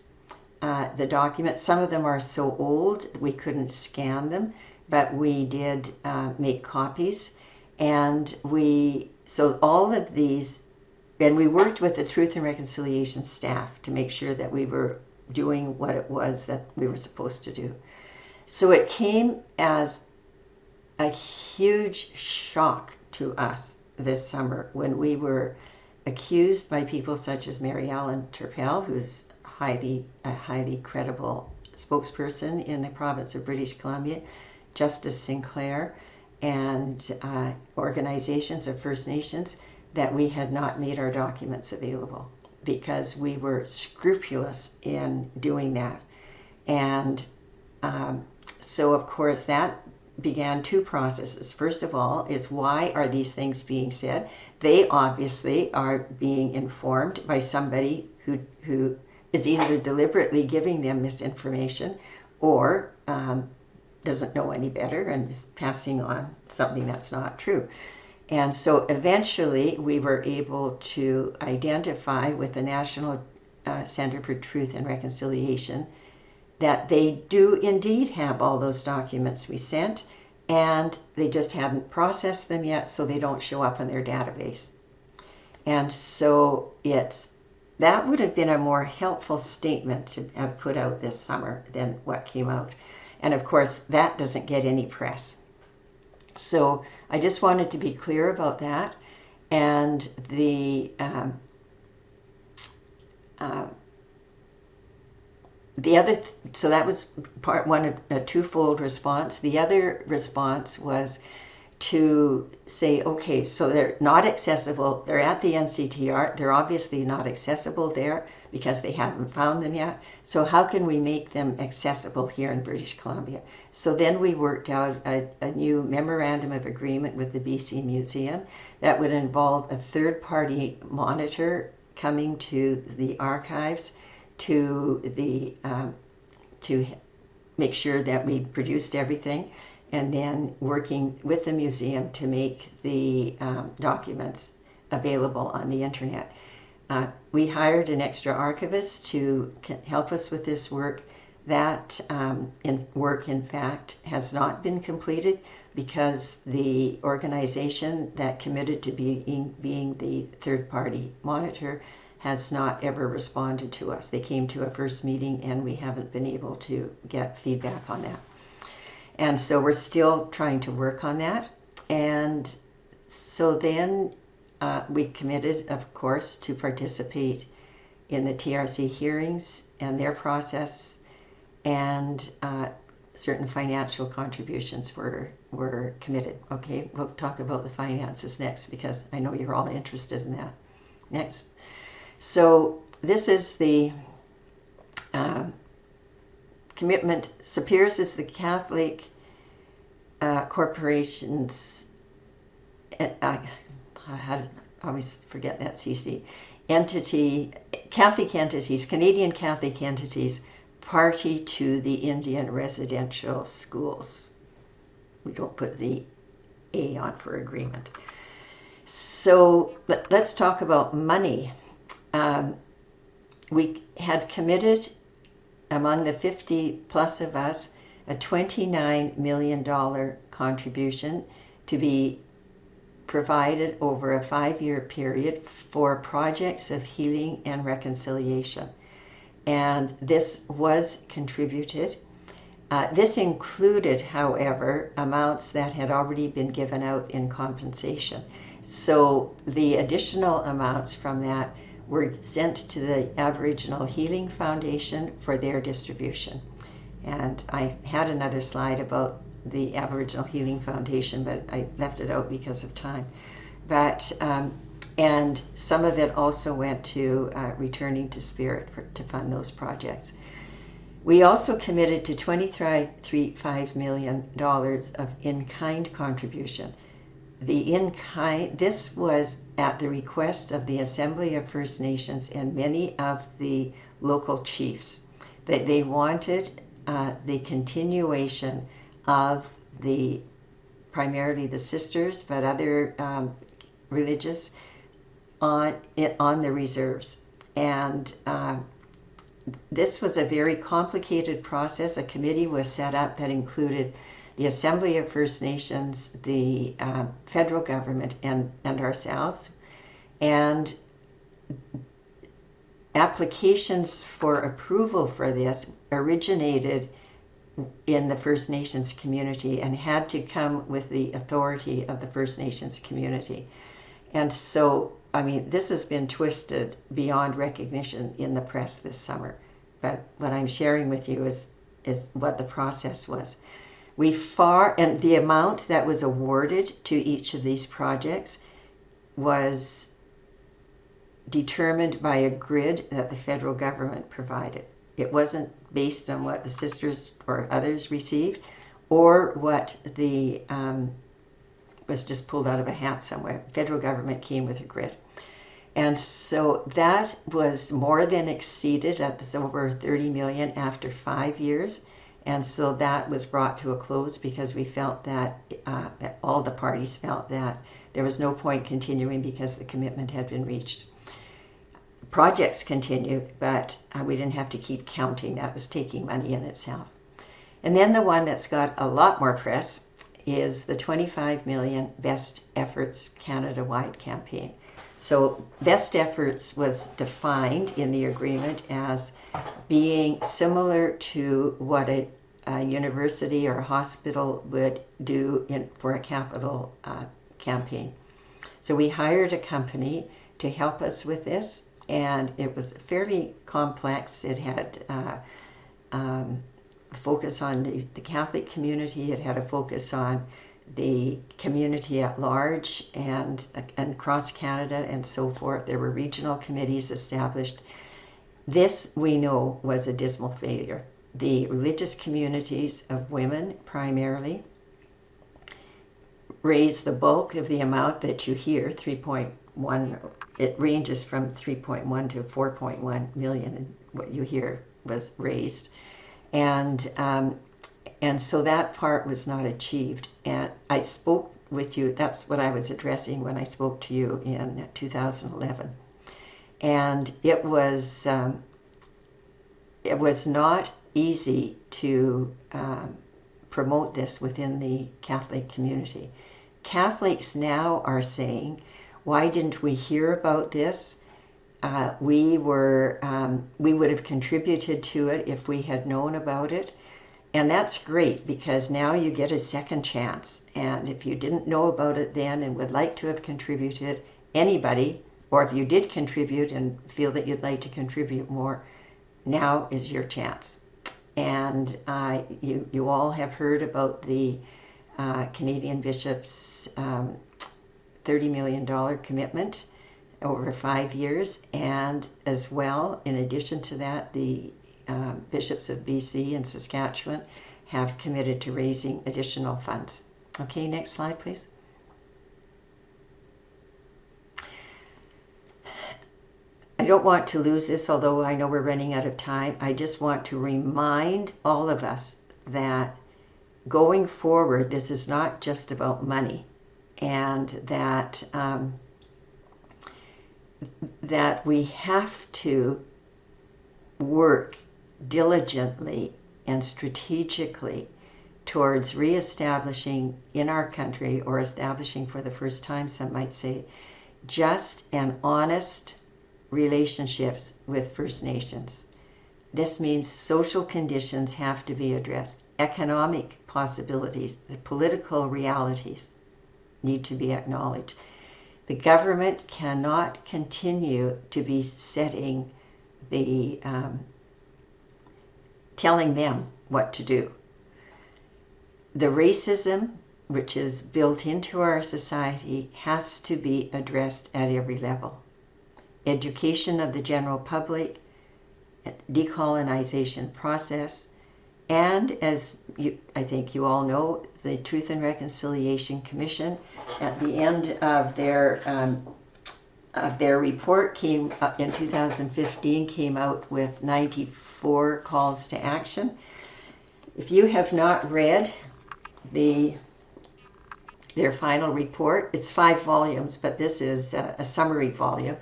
the documents. Some of them are so old we couldn't scan them, but we did make copies. And so all of these, and we worked with the Truth and Reconciliation staff to make sure that we were doing what it was that we were supposed to do. So it came as a huge shock to us this summer when we were accused by people such as Mary Ellen Turpel, who's a highly credible spokesperson in the province of British Columbia, Justice Sinclair, and organizations of First Nations, that we had not made our documents available because we were scrupulous in doing that. And so, of course, that began two processes. First of all, is why are these things being said? They obviously are being informed by somebody who is either deliberately giving them misinformation or doesn't know any better and is passing on something that's not true. And so eventually we were able to identify with the National Center for Truth and Reconciliation that they do indeed have all those documents we sent, and they just haven't processed them yet, so they don't show up in their database. And so that would have been a more helpful statement to have put out this summer than what came out. And of course, that doesn't get any press. So I just wanted to be clear about that. And the other, so that was part one of a twofold response. The other response was to say, okay, so they're not accessible. They're at the NCTR. They're obviously not accessible there because they haven't found them yet. So how can we make them accessible here in British Columbia? So then we worked out a new memorandum of agreement with the BC Museum that would involve a third-party monitor coming to the archives to make sure that we produced everything, and then working with the museum to make the documents available on the internet. We hired an extra archivist to help us with this work. That work, in fact, has not been completed because the organization that committed to being the third-party monitor has not ever responded to us. They came to a first meeting and we haven't been able to get feedback on that. And so we're still trying to work on that. And so then we committed, of course, to participate in the TRC hearings and their process, and certain financial contributions were committed. Okay, we'll talk about the finances next because I know you're all interested in that. Next. So this is the commitment. SAPIRS is the Catholic corporations, I always forget that CC, entity, Catholic entities, Canadian Catholic entities, party to the Indian Residential Schools. We don't put the A on for agreement. So let's talk about money. We had committed, among the 50 plus of us, a $29 million contribution to be provided over a 5-year period for projects of healing and reconciliation. And this was contributed. This included, however, amounts that had already been given out in compensation. So the additional amounts from that were sent to the Aboriginal Healing Foundation for their distribution. And I had another slide about the Aboriginal Healing Foundation, but I left it out because of time. But and some of it also went to Returning to Spirit to fund those projects. We also committed to $23.5 million of in-kind contribution. The in-kind, this was at the request of the Assembly of First Nations and many of the local chiefs, that they wanted the continuation of primarily the sisters, but other religious, on the reserves. And this was a very complicated process. A committee was set up that included the Assembly of First Nations, the federal government, and ourselves. And applications for approval for this originated in the First Nations community and had to come with the authority of the First Nations community. And so, I mean, this has been twisted beyond recognition in the press this summer. But what I'm sharing with you is what the process was. And the amount that was awarded to each of these projects was determined by a grid that the federal government provided. It wasn't based on what the sisters or others received, or what was just pulled out of a hat somewhere. The federal government came with a grid. And so that was more than exceeded. That was over 30 million after 5 years. And so that was brought to a close because we felt that all the parties felt that there was no point continuing because the commitment had been reached. Projects continued, but we didn't have to keep counting. That was taking money in itself. And then the one that's got a lot more press is the 25 million Best Efforts Canada-wide campaign. So Best Efforts was defined in the agreement as being similar to what a university or a hospital would do for a capital campaign. So we hired a company to help us with this, and it was fairly complex. It had focus on the Catholic community. It had a focus on the community at large and across Canada and so forth. There were regional committees established. This, we know, was a dismal failure. The religious communities of women primarily raised the bulk of the amount that you hear, 3.1. It ranges from 3.1 to 4.1 million, and what you hear was raised. And so that part was not achieved. And I spoke with you, that's what I was addressing when I spoke to you in 2011. And it was not easy to promote this within the Catholic community. Catholics now are saying, why didn't we hear about this? We would have contributed to it if we had known about it. And that's great, because now you get a second chance. And if you didn't know about it then and would like to have contributed, anybody, or if you did contribute and feel that you'd like to contribute more, now is your chance. And you all have heard about the Canadian Bishop's $30 million commitment over 5 years, and as well, in addition to that, the bishops of BC and Saskatchewan have committed to raising additional funds. Okay, next slide, please. I don't want to lose this, although I know we're running out of time. I just want to remind all of us that going forward, this is not just about money, and that that we have to work diligently and strategically towards reestablishing in our country, or establishing for the first time, some might say, just and honest relationships with First Nations. This means social conditions have to be addressed. Economic possibilities, the political realities need to be acknowledged. The government cannot continue to be setting the, telling them what to do. The racism which is built into our society has to be addressed at every level. Education of the general public, decolonization process, and as I think you all know, the Truth and Reconciliation Commission, at the end of their report, came up in 2015, came out with 94 calls to action. If you have not read their final report, it's 5 volumes, but this is a summary volume.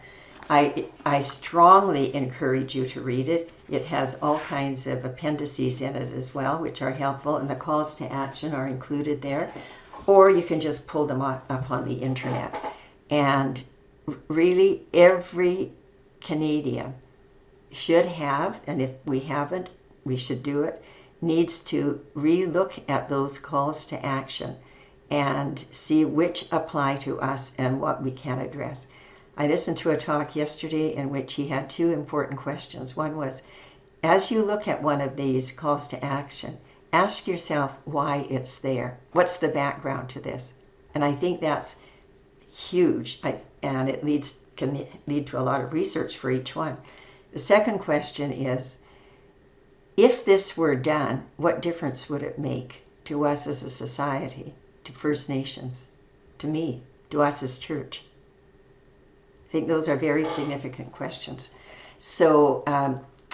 I strongly encourage you to read it. It has all kinds of appendices in it as well, which are helpful, and the calls to action are included there. Or you can just pull them up on the internet. And really, every Canadian should have, and if we haven't, we should do it, needs to re-look at those calls to action and see which apply to us and what we can address. I listened to a talk yesterday in which he had 2 important questions. One was, as you look at one of these calls to action, ask yourself why it's there. What's the background to this? And I think that's huge, and it can lead to a lot of research for each one. The second question is, if this were done, what difference would it make to us as a society, to First Nations, to me, to us as church? I think those are very significant questions. So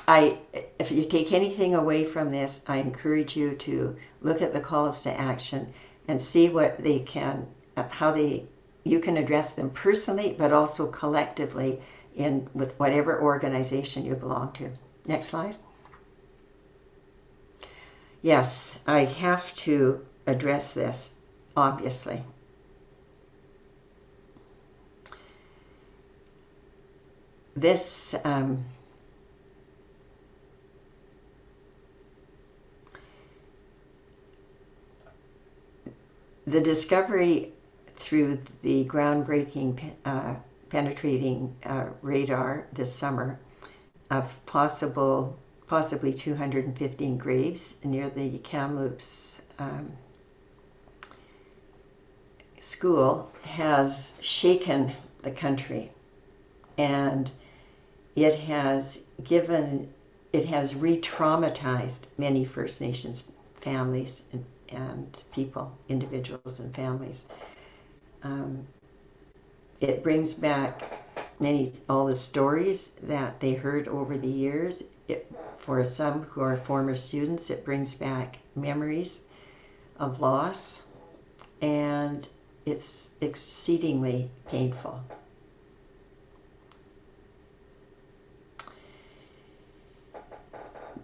if you take anything away from this, I encourage you to look at the calls to action and see what they can, you can address them personally, but also collectively with whatever organization you belong to. Next slide. Yes, I have to address this, obviously. This the discovery through the groundbreaking penetrating radar this summer of possibly 215 graves near the Kamloops school has shaken the country, and it has re-traumatized many First Nations families and people, individuals and families. It brings back all the stories that they heard over the years. For some who are former students, it brings back memories of loss, and it's exceedingly painful.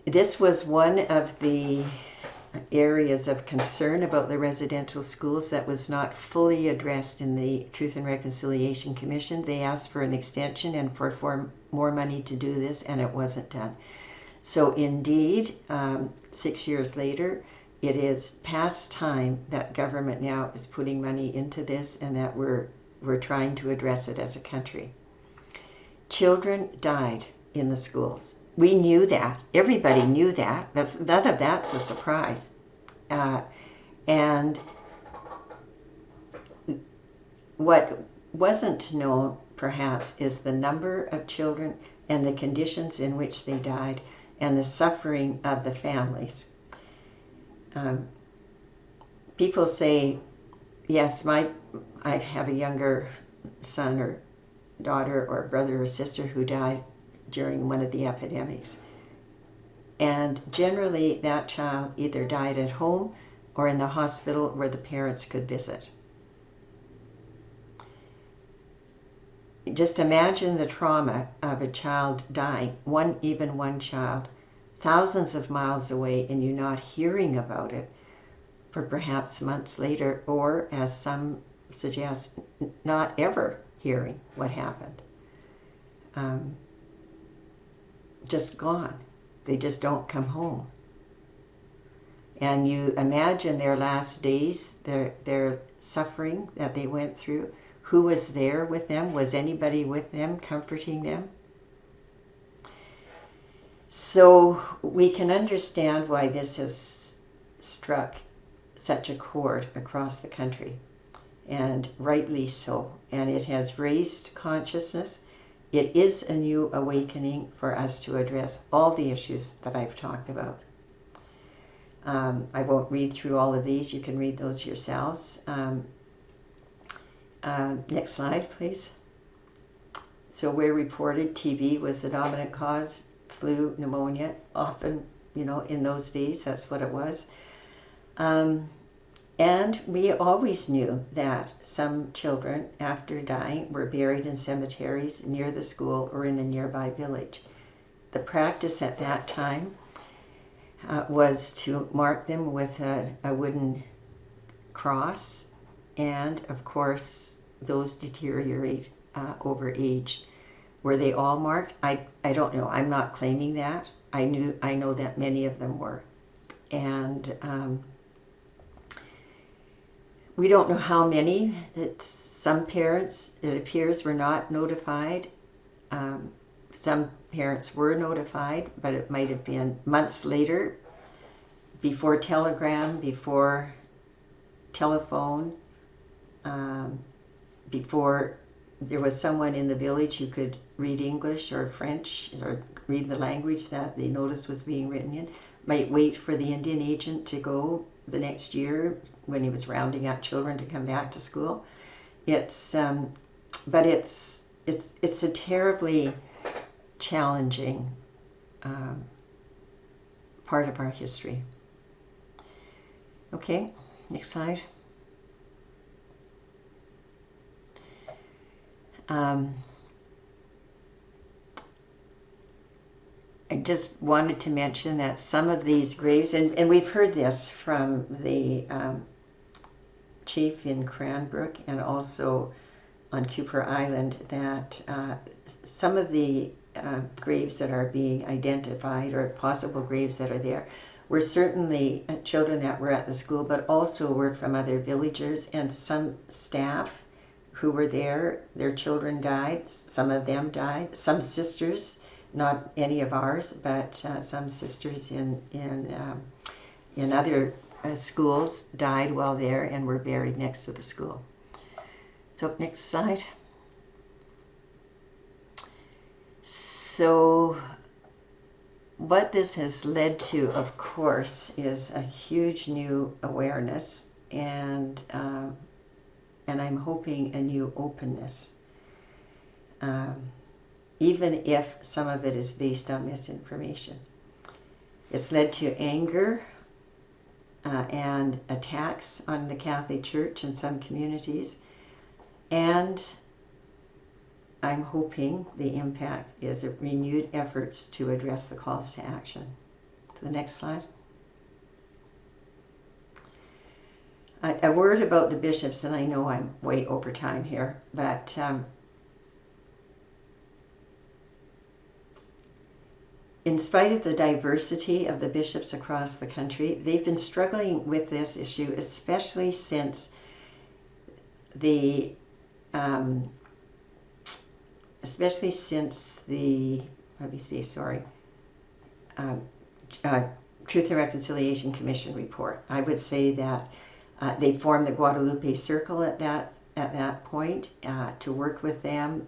This was one of the areas of concern about the residential schools that was not fully addressed in the Truth and Reconciliation Commission. They asked for an extension and for more money to do this, and it wasn't done. So indeed, 6 years later, it is past time that government now is putting money into this, and that we're trying to address it as a country. Children died in the schools. We knew that. Everybody knew that. None of that's a surprise. And what wasn't known, perhaps, is the number of children and the conditions in which they died and the suffering of the families. People say, yes, I have a younger son or daughter or brother or sister who died during one of the epidemics. And generally that child either died at home or in the hospital where the parents could visit. Just imagine the trauma of a child dying, even one child, thousands of miles away, and you not hearing about it, for perhaps months later, or as some suggest, not ever hearing what happened. Just gone. They just don't come home. And you imagine their last days, their suffering that they went through. Who was there with them? Was anybody with them, comforting them? So we can understand why this has struck such a chord across the country, and rightly so. And it has raised consciousness. It is a new awakening for us to address all the issues that I've talked about. I won't read through all of these. You can read those yourselves. Next slide, please. So where reported TB was the dominant cause, flu, pneumonia, often, in those days, that's what it was. And we always knew that some children, after dying, were buried in cemeteries near the school or in a nearby village. The practice at that time was to mark them with a wooden cross, and of course those deteriorate over age. Were they all marked? I don't know. I'm not claiming that. I know that many of them were. And we don't know how many. That some parents, it appears, were not notified. Some parents were notified, but it might have been months later, before telegram, before telephone, before there was someone in the village who could read English or French or read the language that the notice was being written in. Might wait for the Indian agent to go the next year when he was rounding up children to come back to school. But it's a terribly challenging part of our history. Okay, next slide. I just wanted to mention that some of these graves, and we've heard this from the chief in Cranbrook and also on Cooper Island, that some of the graves that are being identified, or possible graves that are there, were certainly children that were at the school, but also were from other villagers, and some staff who were there, their children died, some of them died, some sisters, not any of ours, but some sisters in other schools died while there and were buried next to the school. So next slide. So what this has led to, of course, is a huge new awareness, and I'm hoping a new openness, even if some of it is based on misinformation. It's led to anger and attacks on the Catholic Church in some communities, and I'm hoping the impact is a renewed efforts to address the calls to action. To the next slide. A word about the bishops, and I know I'm way over time here, but in spite of the diversity of the bishops across the country, they've been struggling with this issue, especially since the Truth and Reconciliation Commission report. I would say that they formed the Guadalupe Circle at that point to work with them,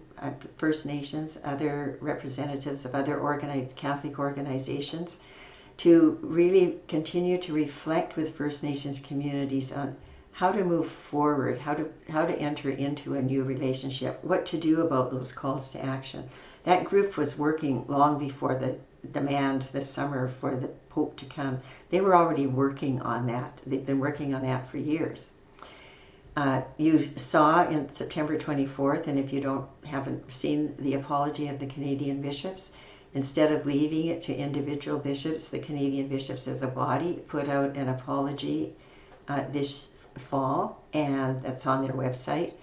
First Nations, other representatives of other organized Catholic organizations, to really continue to reflect with First Nations communities on how to move forward, how to enter into a new relationship, what to do about those calls to action. That group was working long before the demands this summer for the Pope to come. They were already working on that. They've been working on that for years. You saw in September 24th, and if you haven't seen the apology of the Canadian bishops, instead of leaving it to individual bishops, the Canadian bishops as a body put out an apology this fall, and that's on their website.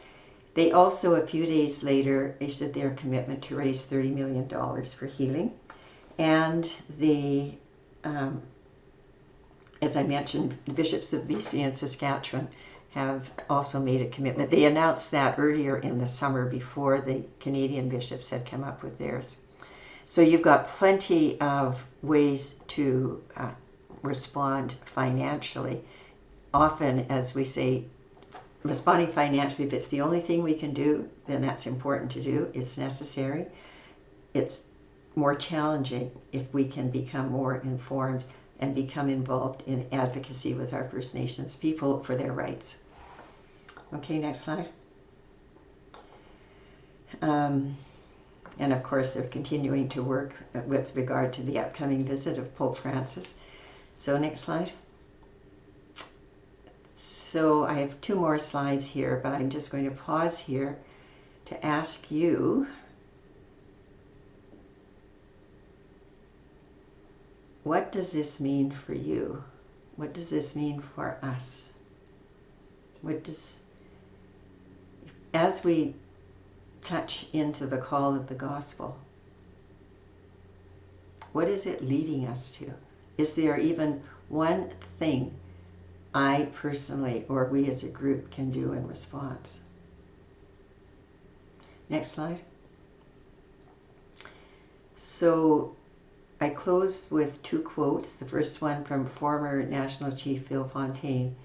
They also, a few days later, issued their commitment to raise $30 million for healing. And the, as I mentioned, the bishops of BC and Saskatchewan have also made a commitment. They announced that earlier in the summer before the Canadian bishops had come up with theirs. So you've got plenty of ways to respond financially. Often, as we say, responding financially, if it's the only thing we can do, then that's important to do. It's necessary. It's more challenging if we can become more informed and become involved in advocacy with our First Nations people for their rights. Okay, next slide. And of course, they're continuing to work with regard to the upcoming visit of Pope Francis. So next slide. So I have 2 more slides here, but I'm just going to pause here to ask you, what does this mean for you? What does this mean for us? As we touch into the call of the gospel, what is it leading us to? Is there even one thing I personally or we as a group can do in response? Next slide. So I close with 2 quotes. The first one from former National Chief Phil Fontaine,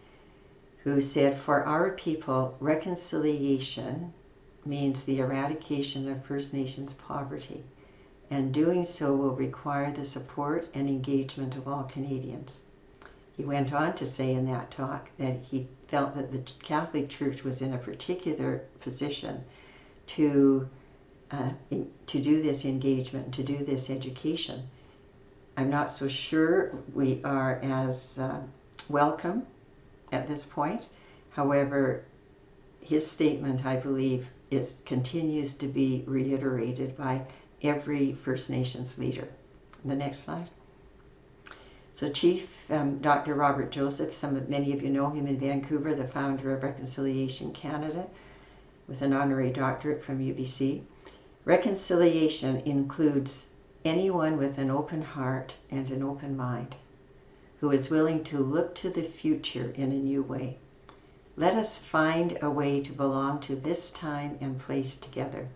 who said, "For our people, reconciliation means the eradication of First Nations poverty, and doing so will require the support and engagement of all Canadians." He went on to say in that talk that he felt that the Catholic Church was in a particular position to do this engagement, to do this education. I'm not so sure we are as welcome at this point. However, his statement, I believe, continues to be reiterated by every First Nations leader. The next slide. So Chief Dr. Robert Joseph, many of you know him in Vancouver, the founder of Reconciliation Canada, with an honorary doctorate from UBC. Reconciliation includes anyone with an open heart and an open mind, who is willing to look to the future in a new way. Let us find a way to belong to this time and place together.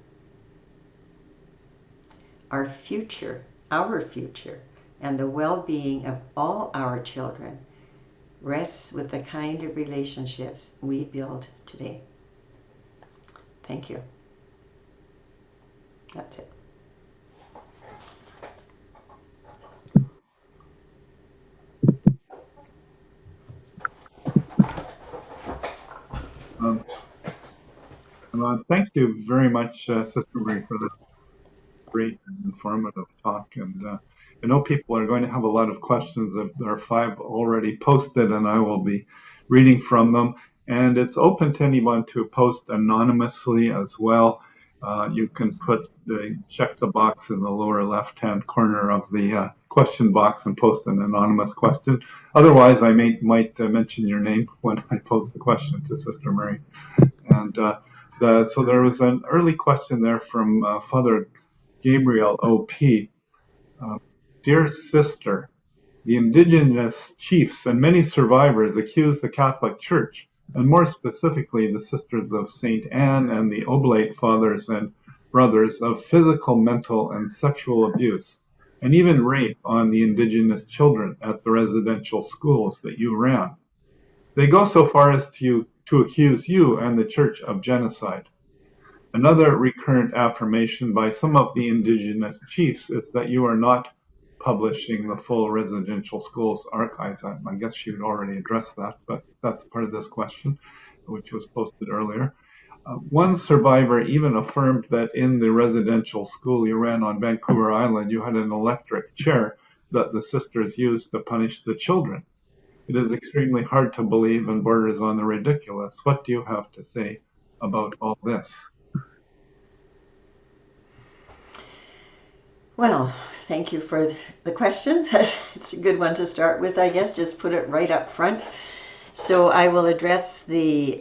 Our future, and the well-being of all our children rests with the kind of relationships we build today. Thank you. That's it. Thank you very much, Sister Marie, for this great and informative talk. And I know people are going to have a lot of questions. There are 5 already posted, and I will be reading from them. And it's open to anyone to post anonymously as well. You can check the box in the lower left-hand corner of the question box and post an anonymous question. Otherwise, I might mention your name when I post the question to Sister Marie. And so there was an early question there from Father Gabriel O.P. Dear Sister, the Indigenous chiefs and many survivors accuse the Catholic Church, and more specifically the Sisters of St. Anne and the Oblate Fathers and Brothers, of physical, mental, and sexual abuse, and even rape on the Indigenous children at the residential schools that you ran. They go so far as to accuse you and the Church of genocide. Another recurrent affirmation by some of the Indigenous chiefs is that you are not publishing the full residential schools archives. I guess you'd already addressed that, but that's part of this question, which was posted earlier. One survivor even affirmed that in the residential school you ran on Vancouver Island, you had an electric chair that the sisters used to punish the children. It is extremely hard to believe and borders on the ridiculous. What do you have to say about all this? Well, thank you for the question. It's a good one to start with, I guess. Just put it right up front. So I will address the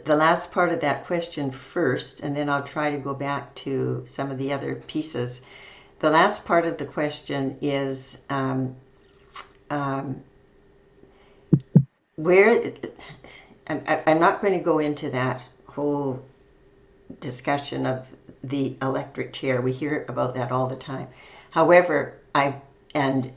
last part of that question first, and then I'll try to go back to some of the other pieces. The last part of the question is where. I'm not going to go into that whole discussion of the electric chair. We hear about that all the time. However, and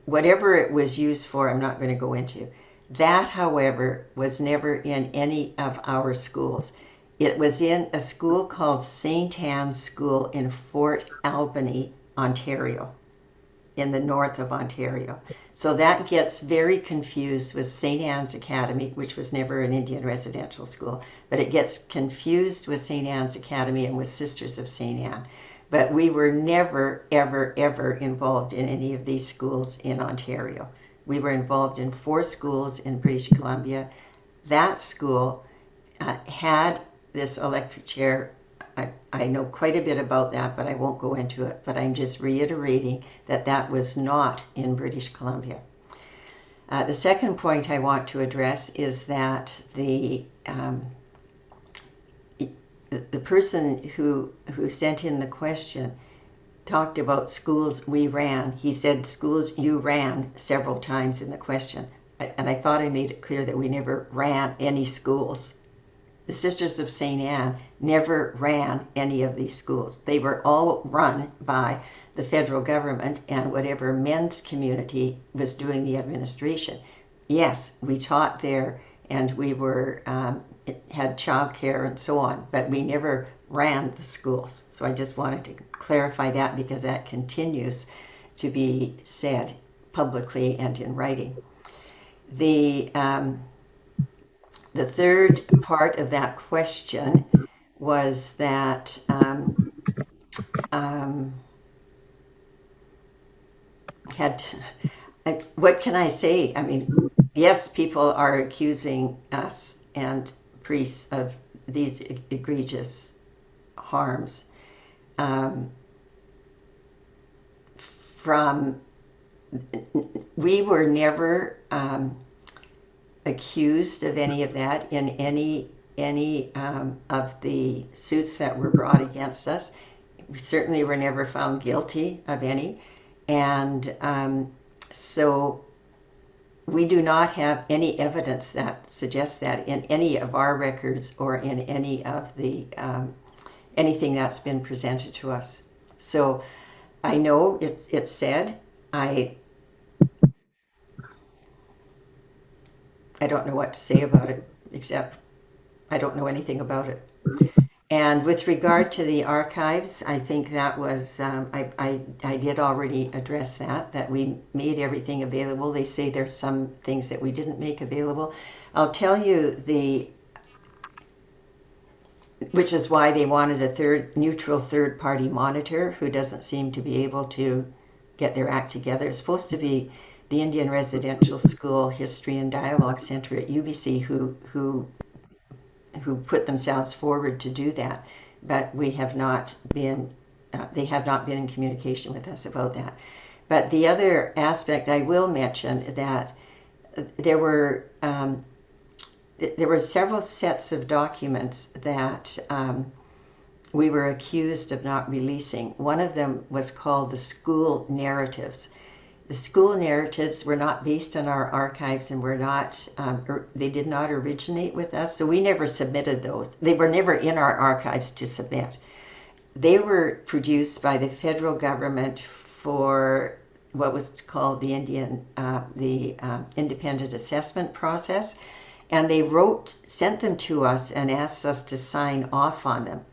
whatever it was used for, I'm not going to go into. That, however, was never in any of our schools. It was in a school called St. Anne's School in Fort Albany, Ontario, in the north of Ontario. So that gets very confused with St. Anne's Academy, which was never an Indian residential school, but it gets confused with St. Anne's Academy and with Sisters of St. Anne. But we were never, ever, ever involved in any of these schools in Ontario. We were involved in 4 schools in British Columbia. That school had this electric chair. I know quite a bit about that, but I won't go into it. But I'm just reiterating that that was not in British Columbia. The second point I want to address is that the person who sent in the question talked about schools we ran. He said schools you ran several times in the question. And I thought I made it clear that we never ran any schools. The Sisters of St. Anne never ran any of these schools. They were all run by the federal government and whatever men's community was doing the administration. Yes, we taught there and we were had childcare and so on, but we never ran the schools. So I just wanted to clarify that because that continues to be said publicly and in writing. The third part of that question was that what can I say? I mean, yes, people are accusing us and priests of these egregious harms. We were never accused of any of that in any of the suits that were brought against us. We certainly were never found guilty of any, and so we do not have any evidence that suggests that in any of our records or in any of the anything that's been presented to us. So I know it's said. I don't know what to say about it, except I don't know anything about it. And with regard to the archives, I think that was, I did already address that we made everything available. They say there's some things that we didn't make available. I'll tell you which is why they wanted a neutral third-party monitor who doesn't seem to be able to get their act together. It's supposed to be the Indian Residential School History and Dialogue Center at UBC who put themselves forward to do that, but we have not been, they have not been in communication with us about that. But the other aspect I will mention that there were several sets of documents that we were accused of not releasing. One of them was called the school narratives. The school narratives were not based on our archives and were not, they did not originate with us, so we never submitted those. They were never in our archives to submit. They were produced by the federal government for what was called the independent assessment process, and they sent them to us and asked us to sign off on them.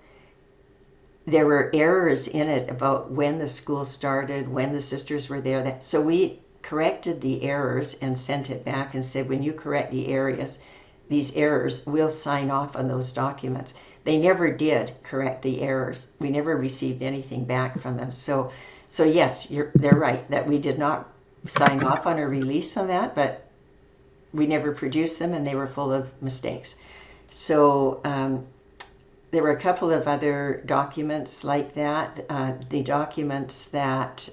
There were errors in it about when the school started, when the sisters were there. So we corrected the errors and sent it back and said, when you correct these errors, we'll sign off on those documents. They never did correct the errors. We never received anything back from them. So yes, they're right that we did not sign off on a release on that, but we never produced them and they were full of mistakes. So there were a couple of other documents like that. The documents that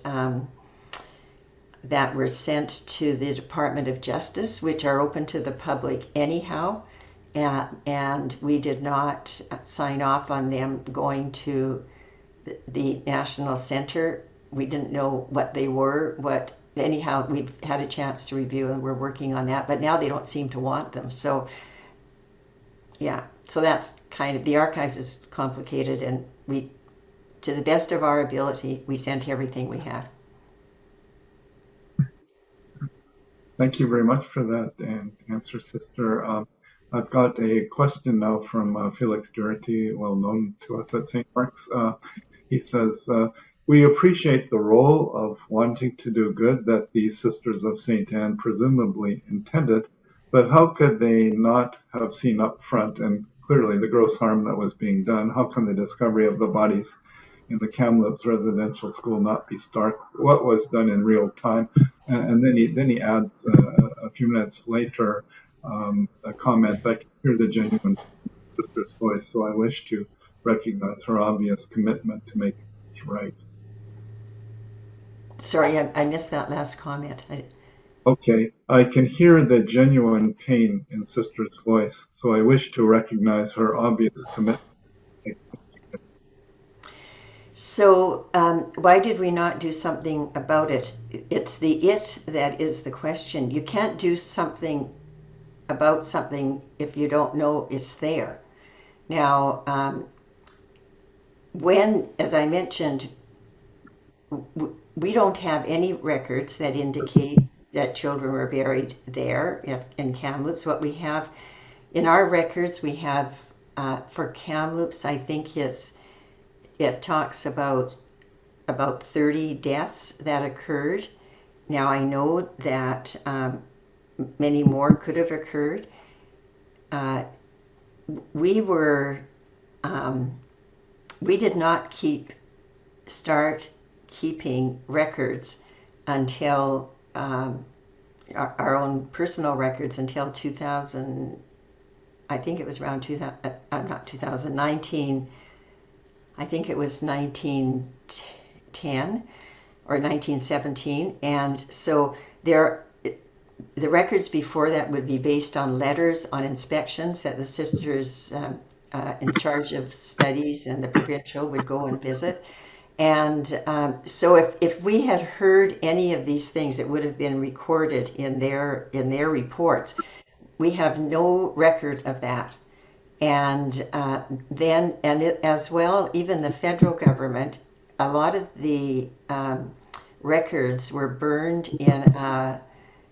that were sent to the Department of Justice, which are open to the public anyhow. And we did not sign off on them going to the National Center. We didn't know what they were, anyhow, we've had a chance to review and we're working on that, but now they don't seem to want them. So yeah, so that's kind of, the archives is complicated, and we, to the best of our ability, we sent everything we had. Thank you very much for that answer, Sister. I've got a question now from Felix Durity, well known to us at St. Mark's. He says, we appreciate the role of wanting to do good that these Sisters of St. Anne presumably intended, but how could they not have seen up front and clearly the gross harm that was being done? How can the discovery of the bodies in the Kamloops Residential School not be stark? What was done in real time? And then he adds a few minutes later a comment, I can hear the genuine sister's voice, so I wish to recognize her obvious commitment to make it right. Sorry, I missed that last comment. Okay, I can hear the genuine pain in Sister's voice, so I wish to recognize her obvious commitment. So why did we not do something about it? It's the it that is the question. You can't do something about something if you don't know it's there. Now, when, as I mentioned, we don't have any records that indicate that children were buried there in Kamloops. What we have in our records, we have for Kamloops, I think it talks about 30 deaths that occurred. Now I know that many more could have occurred. We did not start keeping records until our own personal records until 2000. I think it was around 2000. Not 2019. I think it was 1910 or 1917, and so the records before that would be based on letters on inspections that the sisters in charge of studies and the provincial would go and visit. And so if we had heard any of these things, it would have been recorded in their reports. We have no record of that. And as well, even the federal government, a lot of the records were burned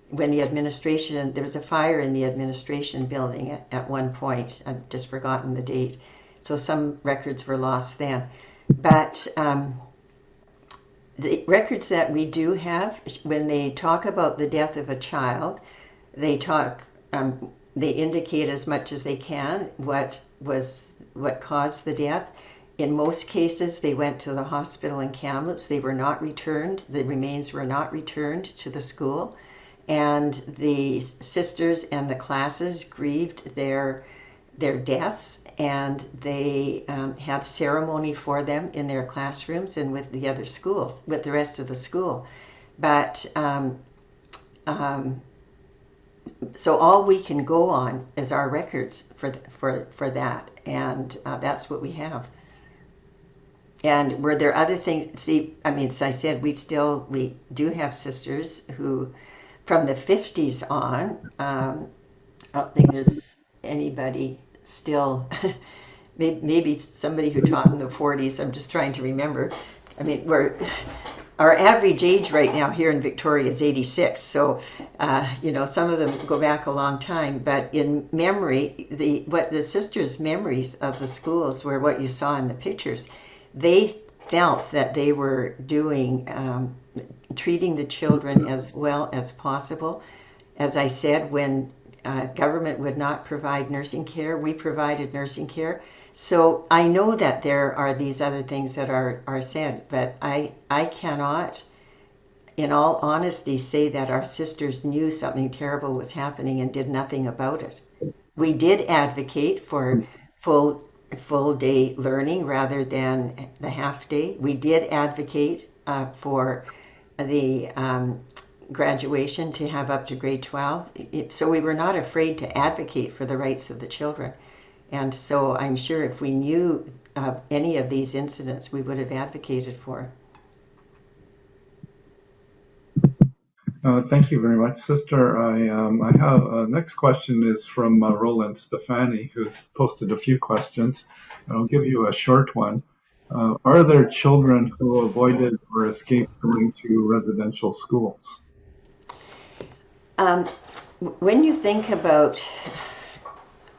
when the administration, there was a fire in the administration building at one point. I've just forgotten the date. So some records were lost then. But the records that we do have, when they talk about the death of a child, they indicate as much as they can what caused the death. In most cases, they went to the hospital in Kamloops. They were not returned. The remains were not returned to the school. And the sisters and the classes grieved their deaths, and they had ceremony for them in their classrooms and with the other schools, with the rest of the school. But so all we can go on is our records for that, and that's what we have. And were there other things? See, I mean, as I said, we do have sisters who, from the 50s on, I don't think there's anybody still. Maybe somebody who taught in the 40s. I'm just trying to remember. I mean, our average age right now here in Victoria is 86. So, some of them go back a long time. But in memory, what the sisters' memories of the schools were what you saw in the pictures. They felt that they were treating the children as well as possible. As I said, when government would not provide nursing care, we provided nursing care. So I know that there are these other things that are said, but I cannot, in all honesty, say that our sisters knew something terrible was happening and did nothing about it. We did advocate for full day learning rather than the half day. We did advocate for the graduation to have up to grade 12. So we were not afraid to advocate for the rights of the children. And so I'm sure if we knew of any of these incidents, we would have advocated for it. Thank you very much, Sister. I have next question is from Roland Stefani, who's posted a few questions. I'll give you a short one. Are there children who avoided or escaped going to residential schools? When you think about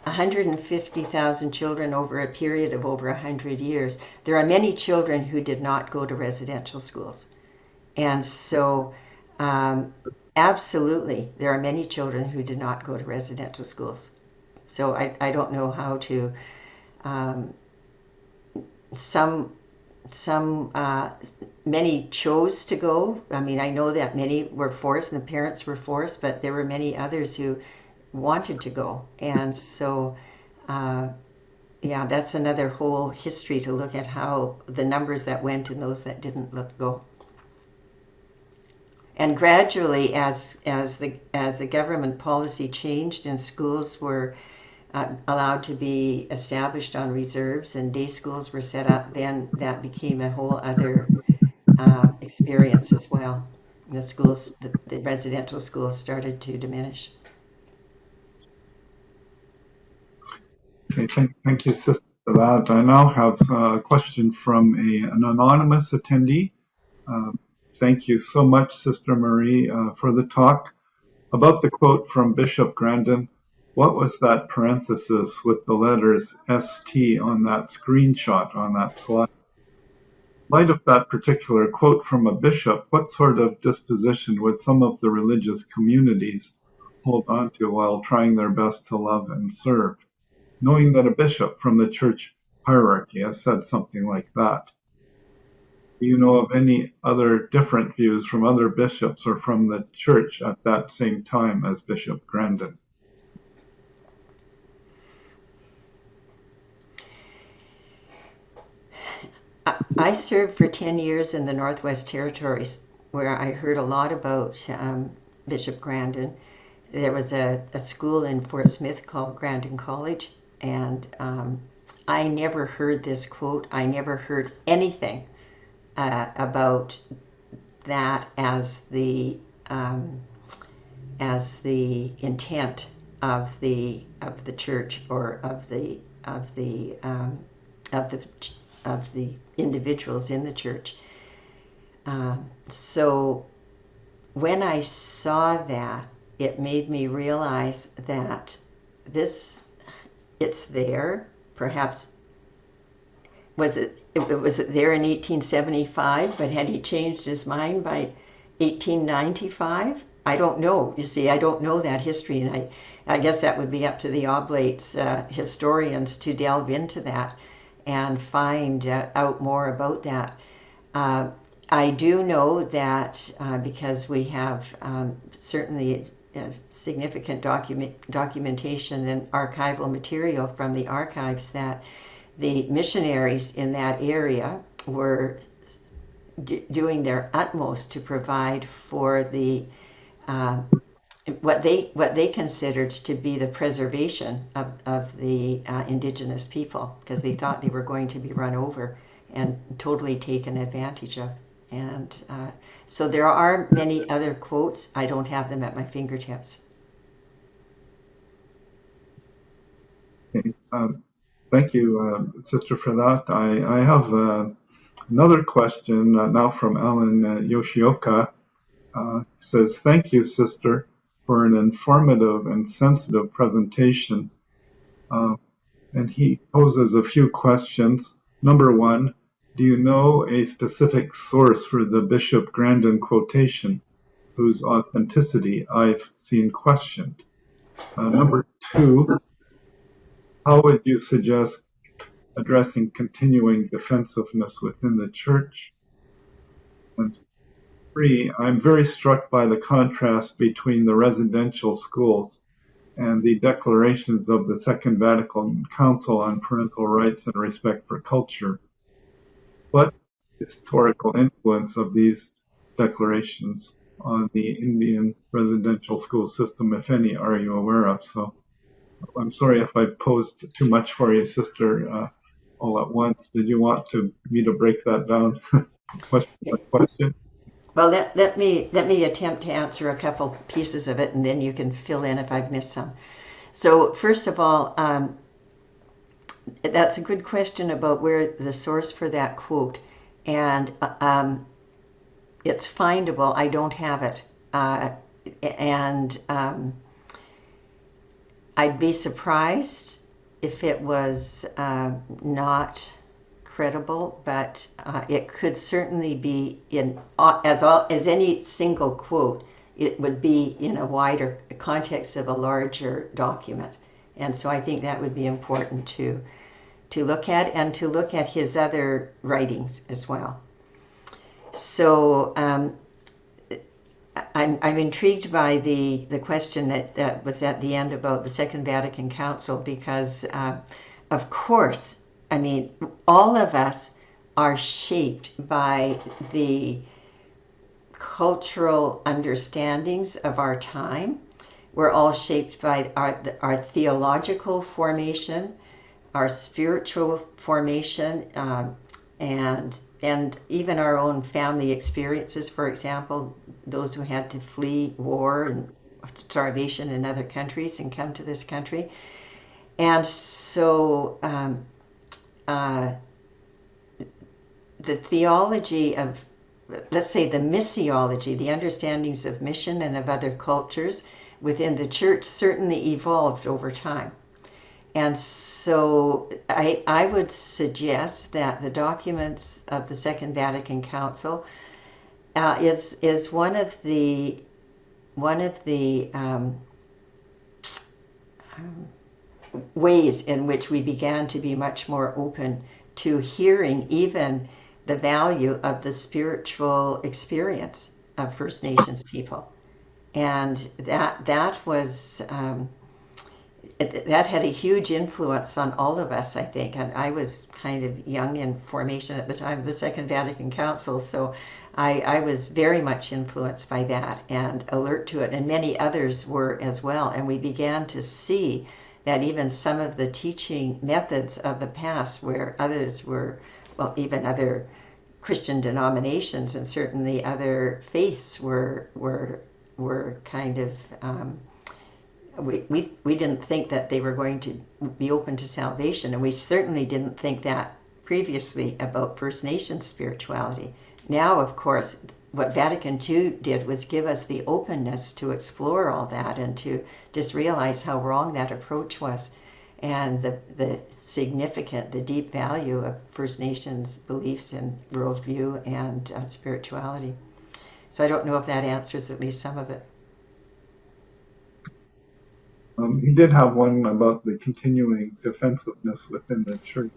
150,000 children over a period of over 100 years, there are many children who did not go to residential schools. And so absolutely, there are many children who did not go to residential schools. So I don't know how to, many chose to go. I mean, I know that many were forced and the parents were forced, but there were many others who wanted to go. And so, yeah, that's another whole history to look at, how the numbers that went and those that didn't go. And gradually, as the government policy changed and schools were allowed to be established on reserves and day schools were set up, then that became a whole other experience as well. The schools, the residential schools started to diminish. Okay, thank you, Sister, for that. I now have a question from an anonymous attendee. Thank you so much, Sister Marie, for the talk. About the quote from Bishop Grandin, what was that parenthesis with the letters ST on that screenshot on that slide? In light of that particular quote from a bishop, what sort of disposition would some of the religious communities hold on to while trying their best to love and serve, knowing that a bishop from the church hierarchy has said something like that? Do you know of any other different views from other bishops or from the church at that same time as Bishop Grandin? I served for 10 years in the Northwest Territories, where I heard a lot about Bishop Grandin. There was a school in Fort Smith called Grandin College, and I never heard this quote. I never heard anything about that as the intent of the church or of the individuals in the church. So when I saw that, it made me realize that it's there. Perhaps was it there in 1875, but had he changed his mind by 1895? I don't know. You see, I don't know that history, and I guess that would be up to the Oblates historians to delve into that and find out more about that. I do know that because we have certainly significant documentation and archival material from the archives, that the missionaries in that area were doing their utmost to provide for the what they considered to be the preservation of the indigenous people, because they thought they were going to be run over and totally taken advantage of. And so there are many other quotes. I don't have them at my fingertips. Okay. Thank you, Sister, for that. I have another question now from Alan Yoshioka. Says, thank you, Sister, for an informative and sensitive presentation. And he poses a few questions. Number one, do you know a specific source for the Bishop Grandin quotation, whose authenticity I've seen questioned? Number two, how would you suggest addressing continuing defensiveness within the church? And three, I'm very struck by the contrast between the residential schools and the declarations of the Second Vatican Council on parental rights and respect for culture. What historical influence of these declarations on the Indian residential school system, if any, are you aware of? So I'm sorry if I posed too much for you, sister, all at once. Did you want me to break that down question by question? Well, let me attempt to answer a couple pieces of it, and then you can fill in if I've missed some. So first of all, that's a good question about where the source for that quote, and it's findable. I don't have it, and I'd be surprised if it was not credible, but it could certainly be in as any single quote. It would be in a wider context of a larger document, and so I think that would be important to look at, and to look at his other writings as well. So I'm intrigued by the question that was at the end about the Second Vatican Council, because of course, I mean, all of us are shaped by the cultural understandings of our time. We're all shaped by our theological formation, our spiritual formation, and even our own family experiences. For example, those who had to flee war and starvation in other countries and come to this country. And so the theology of, let's say, the missiology, the understandings of mission and of other cultures within the church certainly evolved over time. And so I would suggest that the documents of the Second Vatican Council is one of the ways in which we began to be much more open to hearing even the value of the spiritual experience of First Nations people. And that was that had a huge influence on all of us, I think. And I was kind of young in formation at the time of the Second Vatican Council, so I was very much influenced by that and alert to it, and many others were as well. And we began to see that even some of the teaching methods of the past, where others were, well, even other Christian denominations and certainly other faiths were kind of we didn't think that they were going to be open to salvation, and we certainly didn't think that previously about First Nations spirituality. Now, of course, what Vatican II did was give us the openness to explore all that and to just realize how wrong that approach was, and the significant, the deep value of First Nations beliefs and worldview and spirituality. So I don't know if that answers at least some of it. He did have one about the continuing defensiveness within the church.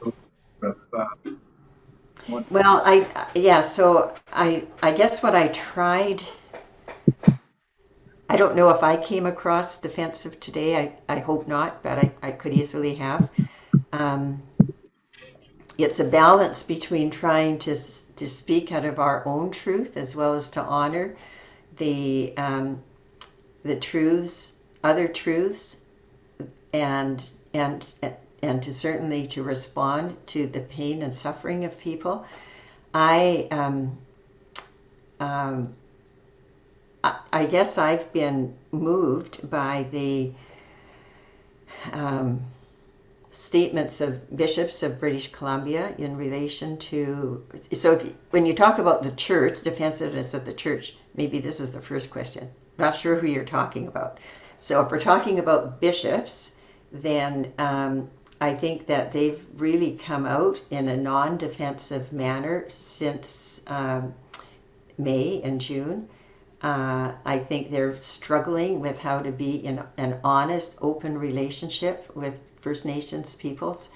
So address that. Well, so I guess what I tried, I don't know if I came across defensive today. I hope not, but I could easily have. It's a balance between trying to speak out of our own truth as well as to honor the truths, other truths, and to certainly to respond to the pain and suffering of people. I guess I've been moved by the statements of bishops of British Columbia in relation to, so when you talk about the church, defensiveness of the church, maybe this is the first question. Not sure who you're talking about. So if we're talking about bishops, then I think that they've really come out in a non-defensive manner since May and June. I think they're struggling with how to be in an honest, open relationship with First Nations peoples.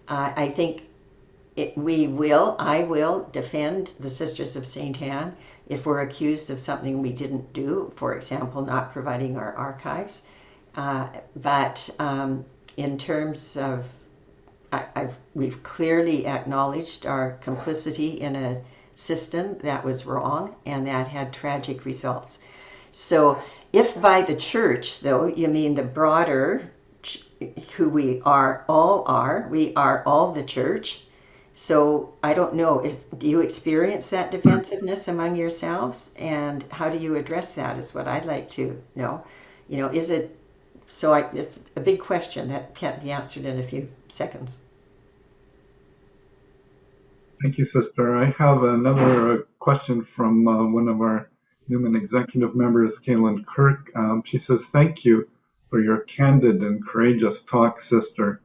I think I will defend the Sisters of St. Anne if we're accused of something we didn't do, for example, not providing our archives. But in terms of we've clearly acknowledged our complicity in a system that was wrong and that had tragic results. So if by the church, though, you mean the broader, who we are all the church. So I don't know, do you experience that defensiveness among yourselves? And how do you address that is what I'd like to know. Is it, it's a big question that can't be answered in a few seconds. Thank you, Sister. I have another question from one of our Newman executive members, Kaylin Kirk. She says, thank you for your candid and courageous talk, Sister.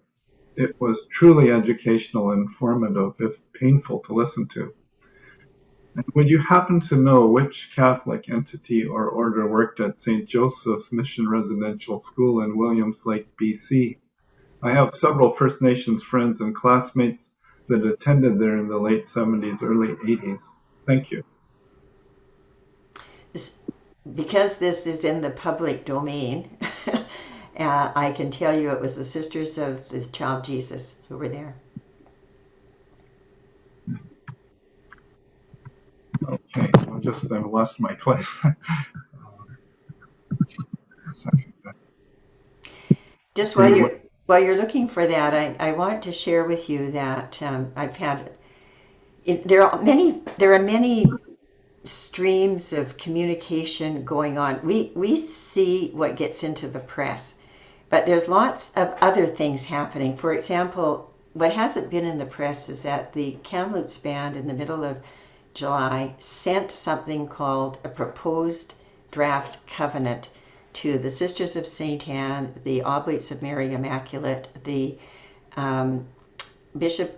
It was truly educational and informative, if painful to listen to. And would you happen to know which Catholic entity or order worked at St. Joseph's Mission Residential School in Williams Lake, BC? I have several First Nations friends and classmates that attended there in the late 70s, early 80s. Thank you. Because this is in the public domain, I can tell you it was the Sisters of the Child Jesus who were there. Okay, I've lost my place. Just while you're looking for that, I want to share with you that I've had. There are many streams of communication going on. We see what gets into the press, but there's lots of other things happening. For example, what hasn't been in the press is that the Kamloops band in the middle of July sent something called a proposed draft covenant to the Sisters of St. Anne, the Oblates of Mary Immaculate, the Archbishop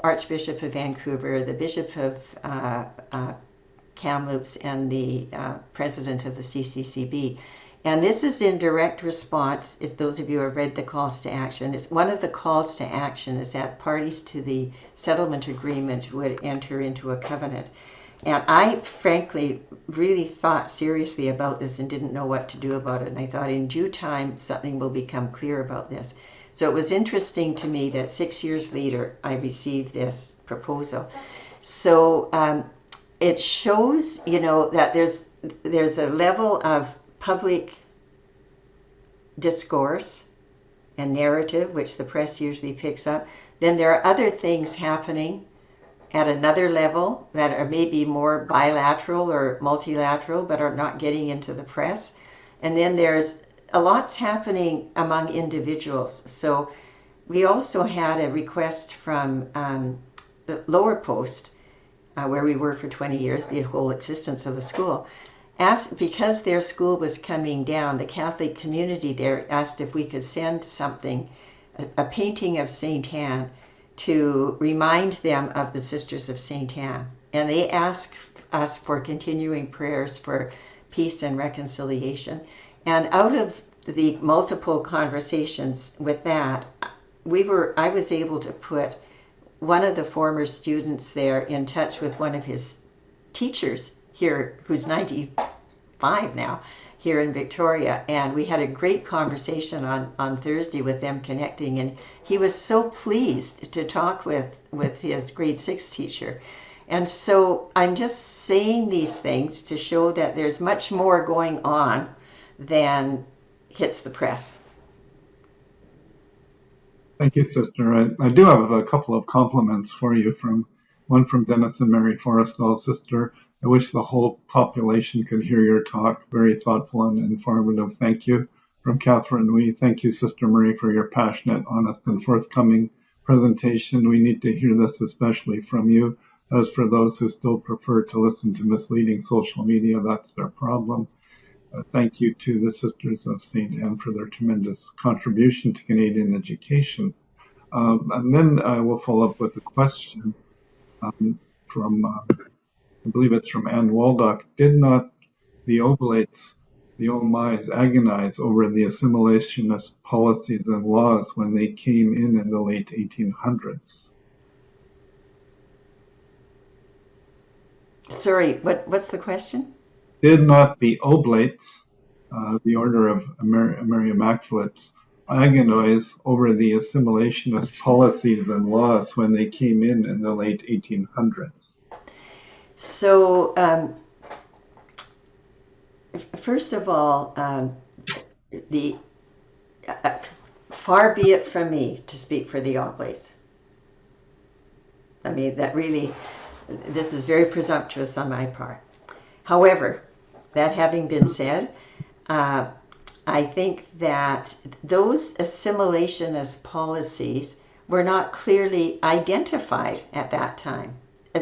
of Vancouver, the Bishop of Kamloops, and the President of the CCCB. And this is in direct response, if those of you have read the calls to action, one of the calls to action is that parties to the settlement agreement would enter into a covenant. And I frankly really thought seriously about this and didn't know what to do about it. And I thought in due time something will become clear about this. So it was interesting to me that 6 years later I received this proposal. So it shows, that there's a level of public discourse and narrative, which the press usually picks up. Then there are other things happening at another level that are maybe more bilateral or multilateral, but are not getting into the press. And then there's a lot's happening among individuals. So we also had a request from the lower post, where we were for 20 years, the whole existence of the school, because their school was coming down, the Catholic community there asked if we could send something, a painting of St. Anne, to remind them of the Sisters of St. Anne. And they asked us for continuing prayers for peace and reconciliation. And out of the multiple conversations with that, I was able to put one of the former students there in touch with one of his teachers here, who's 95 now, here in Victoria. And we had a great conversation on Thursday with them connecting, and he was so pleased to talk with his grade 6 teacher. And so I'm just saying these things to show that there's much more going on than hits the press. Thank you, Sister. I do have a couple of compliments for you. One from Dennis and Mary Forrestal. Sister, I wish the whole population could hear your talk. Very thoughtful and informative. Thank you. From Catherine Wee, thank you, Sister Marie, for your passionate, honest, and forthcoming presentation. We need to hear this especially from you. As for those who still prefer to listen to misleading social media, that's their problem. Thank you to the Sisters of St. Anne for their tremendous contribution to Canadian education. And then I will follow up with a question from, I believe it's from Anne Waldock. Did not the Oblates, the Omais, agonize over the assimilationist policies and laws when they came in the late 1800s? Sorry, what's the question? Did not the Oblates, the Order of Mary Immaculate, agonize over the assimilationist policies and laws when they came in the late 1800s? So, first of all, the far be it from me to speak for the Oblates. I mean, that really, this is very presumptuous on my part. However, that having been said, I think that those assimilationist policies were not clearly identified at that time.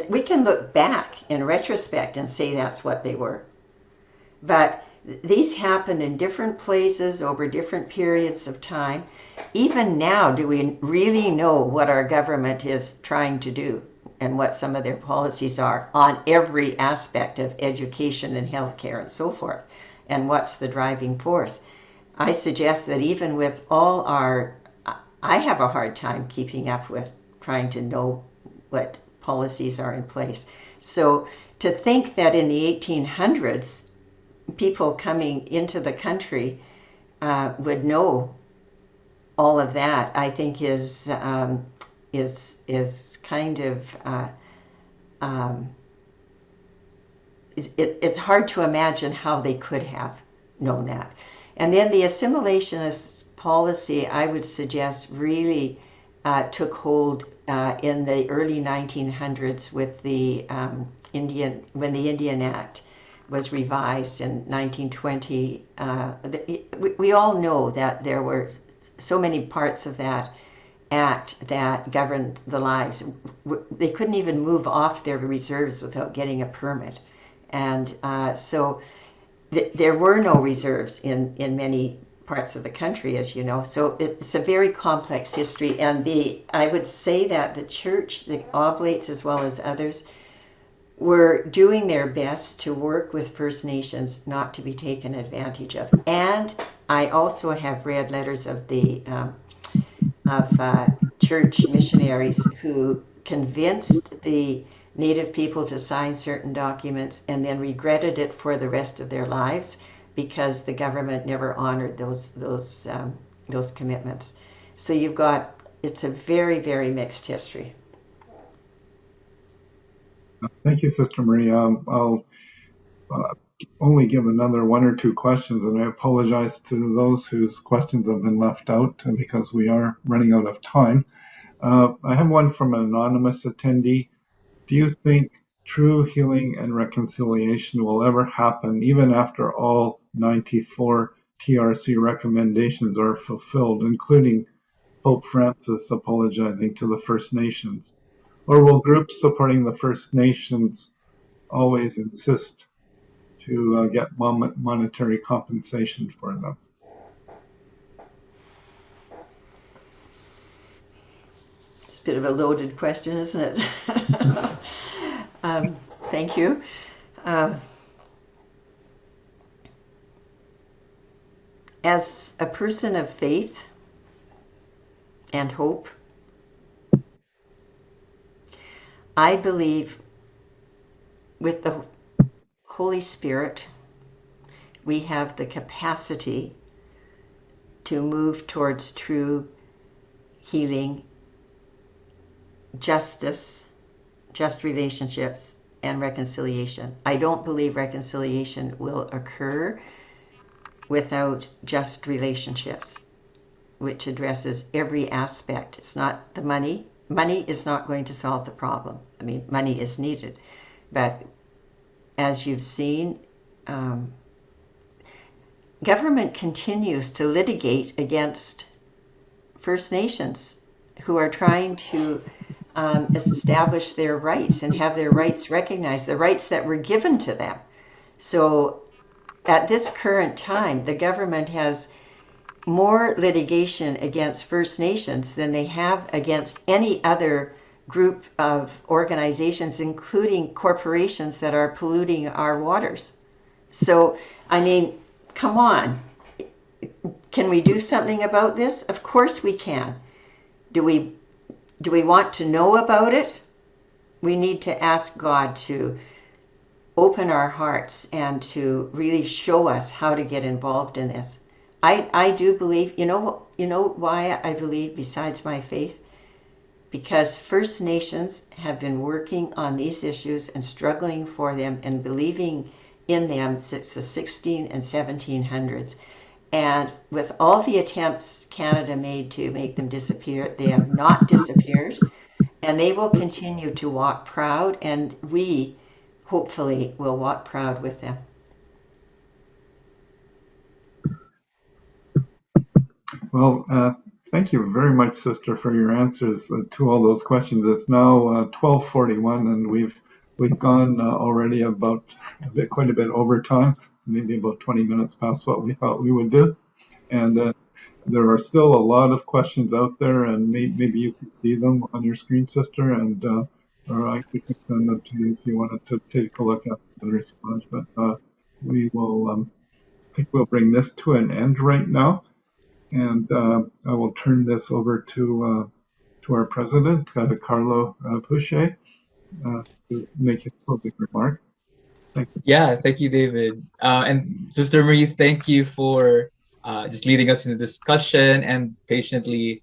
We can look back in retrospect and say that's what they were. But these happened in different places over different periods of time. Even now, do we really know what our government is trying to do and what some of their policies are on every aspect of education and healthcare and so forth? And what's the driving force? I suggest that even with all I have a hard time keeping up with trying to know what policies are in place. So to think that in the 1800s, people coming into the country would know all of that, I think is kind of it's hard to imagine how they could have known that. And then the assimilationist policy, I would suggest, really took hold in the early 1900s with the when the Indian Act was revised in 1920. We all know that there were so many parts of that act that governed the lives. They couldn't even move off their reserves without getting a permit. And so there were no reserves in many parts of the country, as you know. So it's a very complex history. And I would say that the church, the Oblates as well as others, were doing their best to work with First Nations not to be taken advantage of. And I also have read letters of the church missionaries who convinced the Native people to sign certain documents and then regretted it for the rest of their lives because the government never honored those commitments. So it's a very, very mixed history. Thank you, Sister Marie. I'll only give another one or two questions, and I apologize to those whose questions have been left out because we are running out of time. I have one from an anonymous attendee. Do you think true healing and reconciliation will ever happen even after all 94 TRC recommendations are fulfilled, including Pope Francis apologizing to the First Nations? Or will groups supporting the First Nations always insist to get monetary compensation for them? It's a bit of a loaded question, isn't it? Thank you. As a person of faith and hope, I believe with the Holy Spirit, we have the capacity to move towards true healing, justice, just relationships, and reconciliation. I don't believe reconciliation will occur without just relationships, which addresses every aspect. It's not the money. Money is not going to solve the problem. I mean, money is needed. But as you've seen, government continues to litigate against First Nations who are trying to establish their rights and have their rights recognized, the rights that were given to them. So at this current time, the government has more litigation against First Nations than they have against any other group of organizations, including corporations that are polluting our waters. So, I mean, come on. Can we do something about this? Of course we can. Do we want to know about it? We need to ask God to open our hearts and to really show us how to get involved in this. I do believe, you know why I believe besides my faith? Because First Nations have been working on these issues and struggling for them and believing in them since the 16 and 1700s. And with all the attempts Canada made to make them disappear, they have not disappeared. And they will continue to walk proud, and we hopefully will walk proud with them. Well, thank you very much, Sister, for your answers to all those questions. It's now 12:41, and we've gone already about quite a bit over time, maybe about 20 minutes past what we thought we would do. And there are still a lot of questions out there, and maybe you can see them on your screen, Sister, and or I could send them to you if you wanted to take a look at them and respond. But we will, I think we'll bring this to an end right now. And I will turn this over to our president, Carlo Puche, to make his closing remarks. Thank you. Yeah, thank you, David. And Sister Marie, thank you for just leading us in the discussion and patiently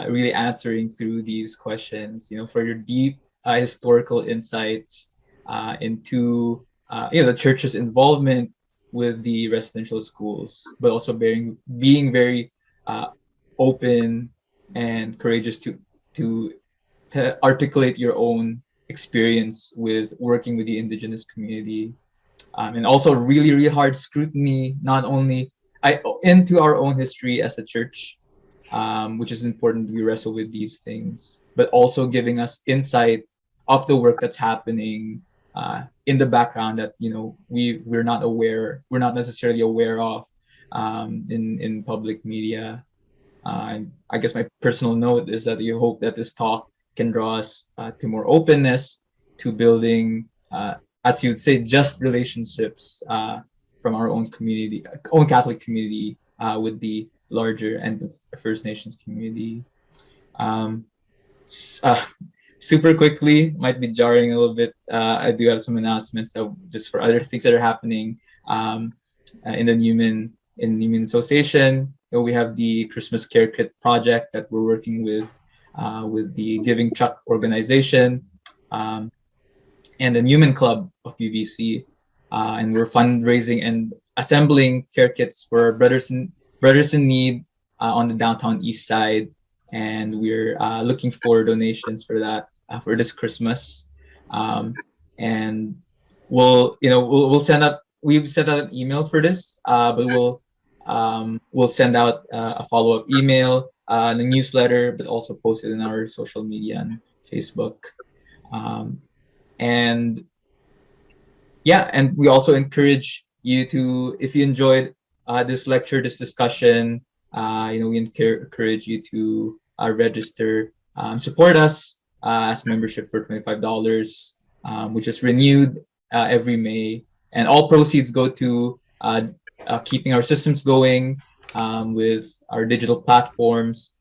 really answering through these questions. For your deep historical insights into the church's involvement with the residential schools, but also being very open and courageous to to articulate your own experience with working with the Indigenous community, and also really, really hard scrutiny, not only into our own history as a church, which is important. We wrestle with these things, but also giving us insight of the work that's happening in the background that we're not necessarily aware of in public media. I guess my personal note is that you hope that this talk can draw us to more openness, to building, as you'd say, just relationships from our own community, own Catholic community, with the larger and First Nations community. Super quickly, might be jarring a little bit. I do have some announcements just for other things that are happening in the Newman Association. We have the Christmas Care Kit project that we're working with the Giving Chuck organization, and the Newman Club of UBC, and we're fundraising and assembling care kits for brothers in need on the downtown east side, and we're looking for donations for that for this Christmas, and we'll send out. We've sent out an email for this, but we'll send out a follow-up email, a newsletter, but also post it in our social media and Facebook. And we also encourage you to, if you enjoyed this lecture, this discussion, we encourage you to register, support us as membership for $25, which is renewed every May. And all proceeds go to keeping our systems going with our digital platforms,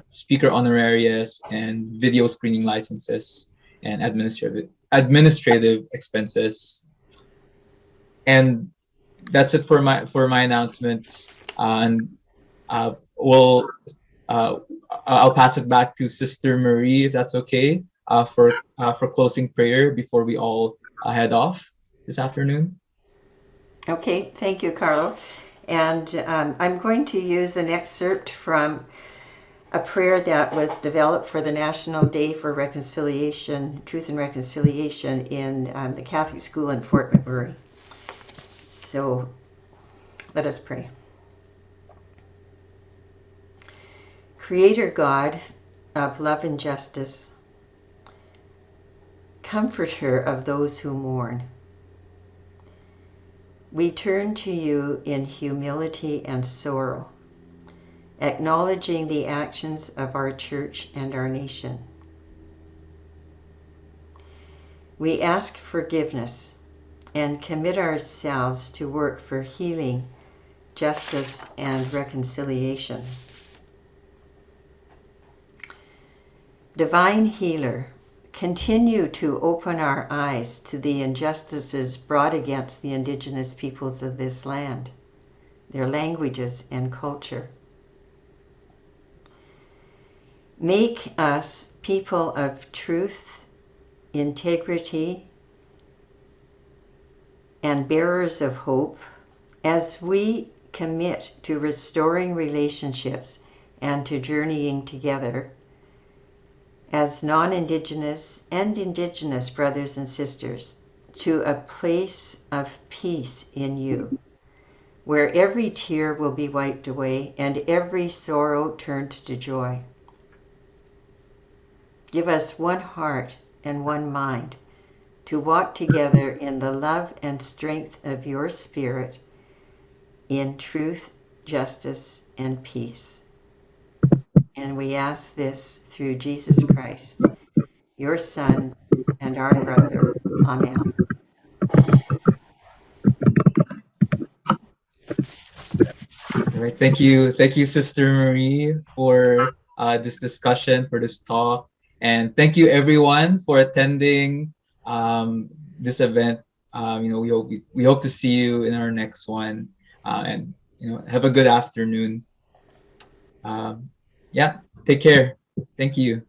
speaker honorarius, and video screening licenses, and administrative expenses. And that's it for my announcements. And I'll pass it back to Sister Marie, if that's okay, for closing prayer before we all head off this afternoon. Okay, thank you, Carlo. And I'm going to use an excerpt from a prayer that was developed for the National Day for Reconciliation, Truth and Reconciliation in the Catholic School in Fort McMurray. So let us pray. Creator God of love and justice, comforter of those who mourn, we turn to you in humility and sorrow, acknowledging the actions of our church and our nation. We ask forgiveness and commit ourselves to work for healing, justice, and reconciliation. Divine Healer, continue to open our eyes to the injustices brought against the Indigenous peoples of this land, their languages and culture. Make us people of truth, integrity, and bearers of hope as we commit to restoring relationships and to journeying together as non-Indigenous and Indigenous brothers and sisters to a place of peace in you, where every tear will be wiped away and every sorrow turned to joy. Give us one heart and one mind to walk together in the love and strength of your Spirit, in truth, justice, and peace. And we ask this through Jesus Christ, your Son and our brother. Amen. All right. Thank you, Sister Marie, for this discussion, for this talk, and thank you everyone for attending this event. We hope to see you in our next one, and have a good afternoon. Um, yeah, take care. Thank you.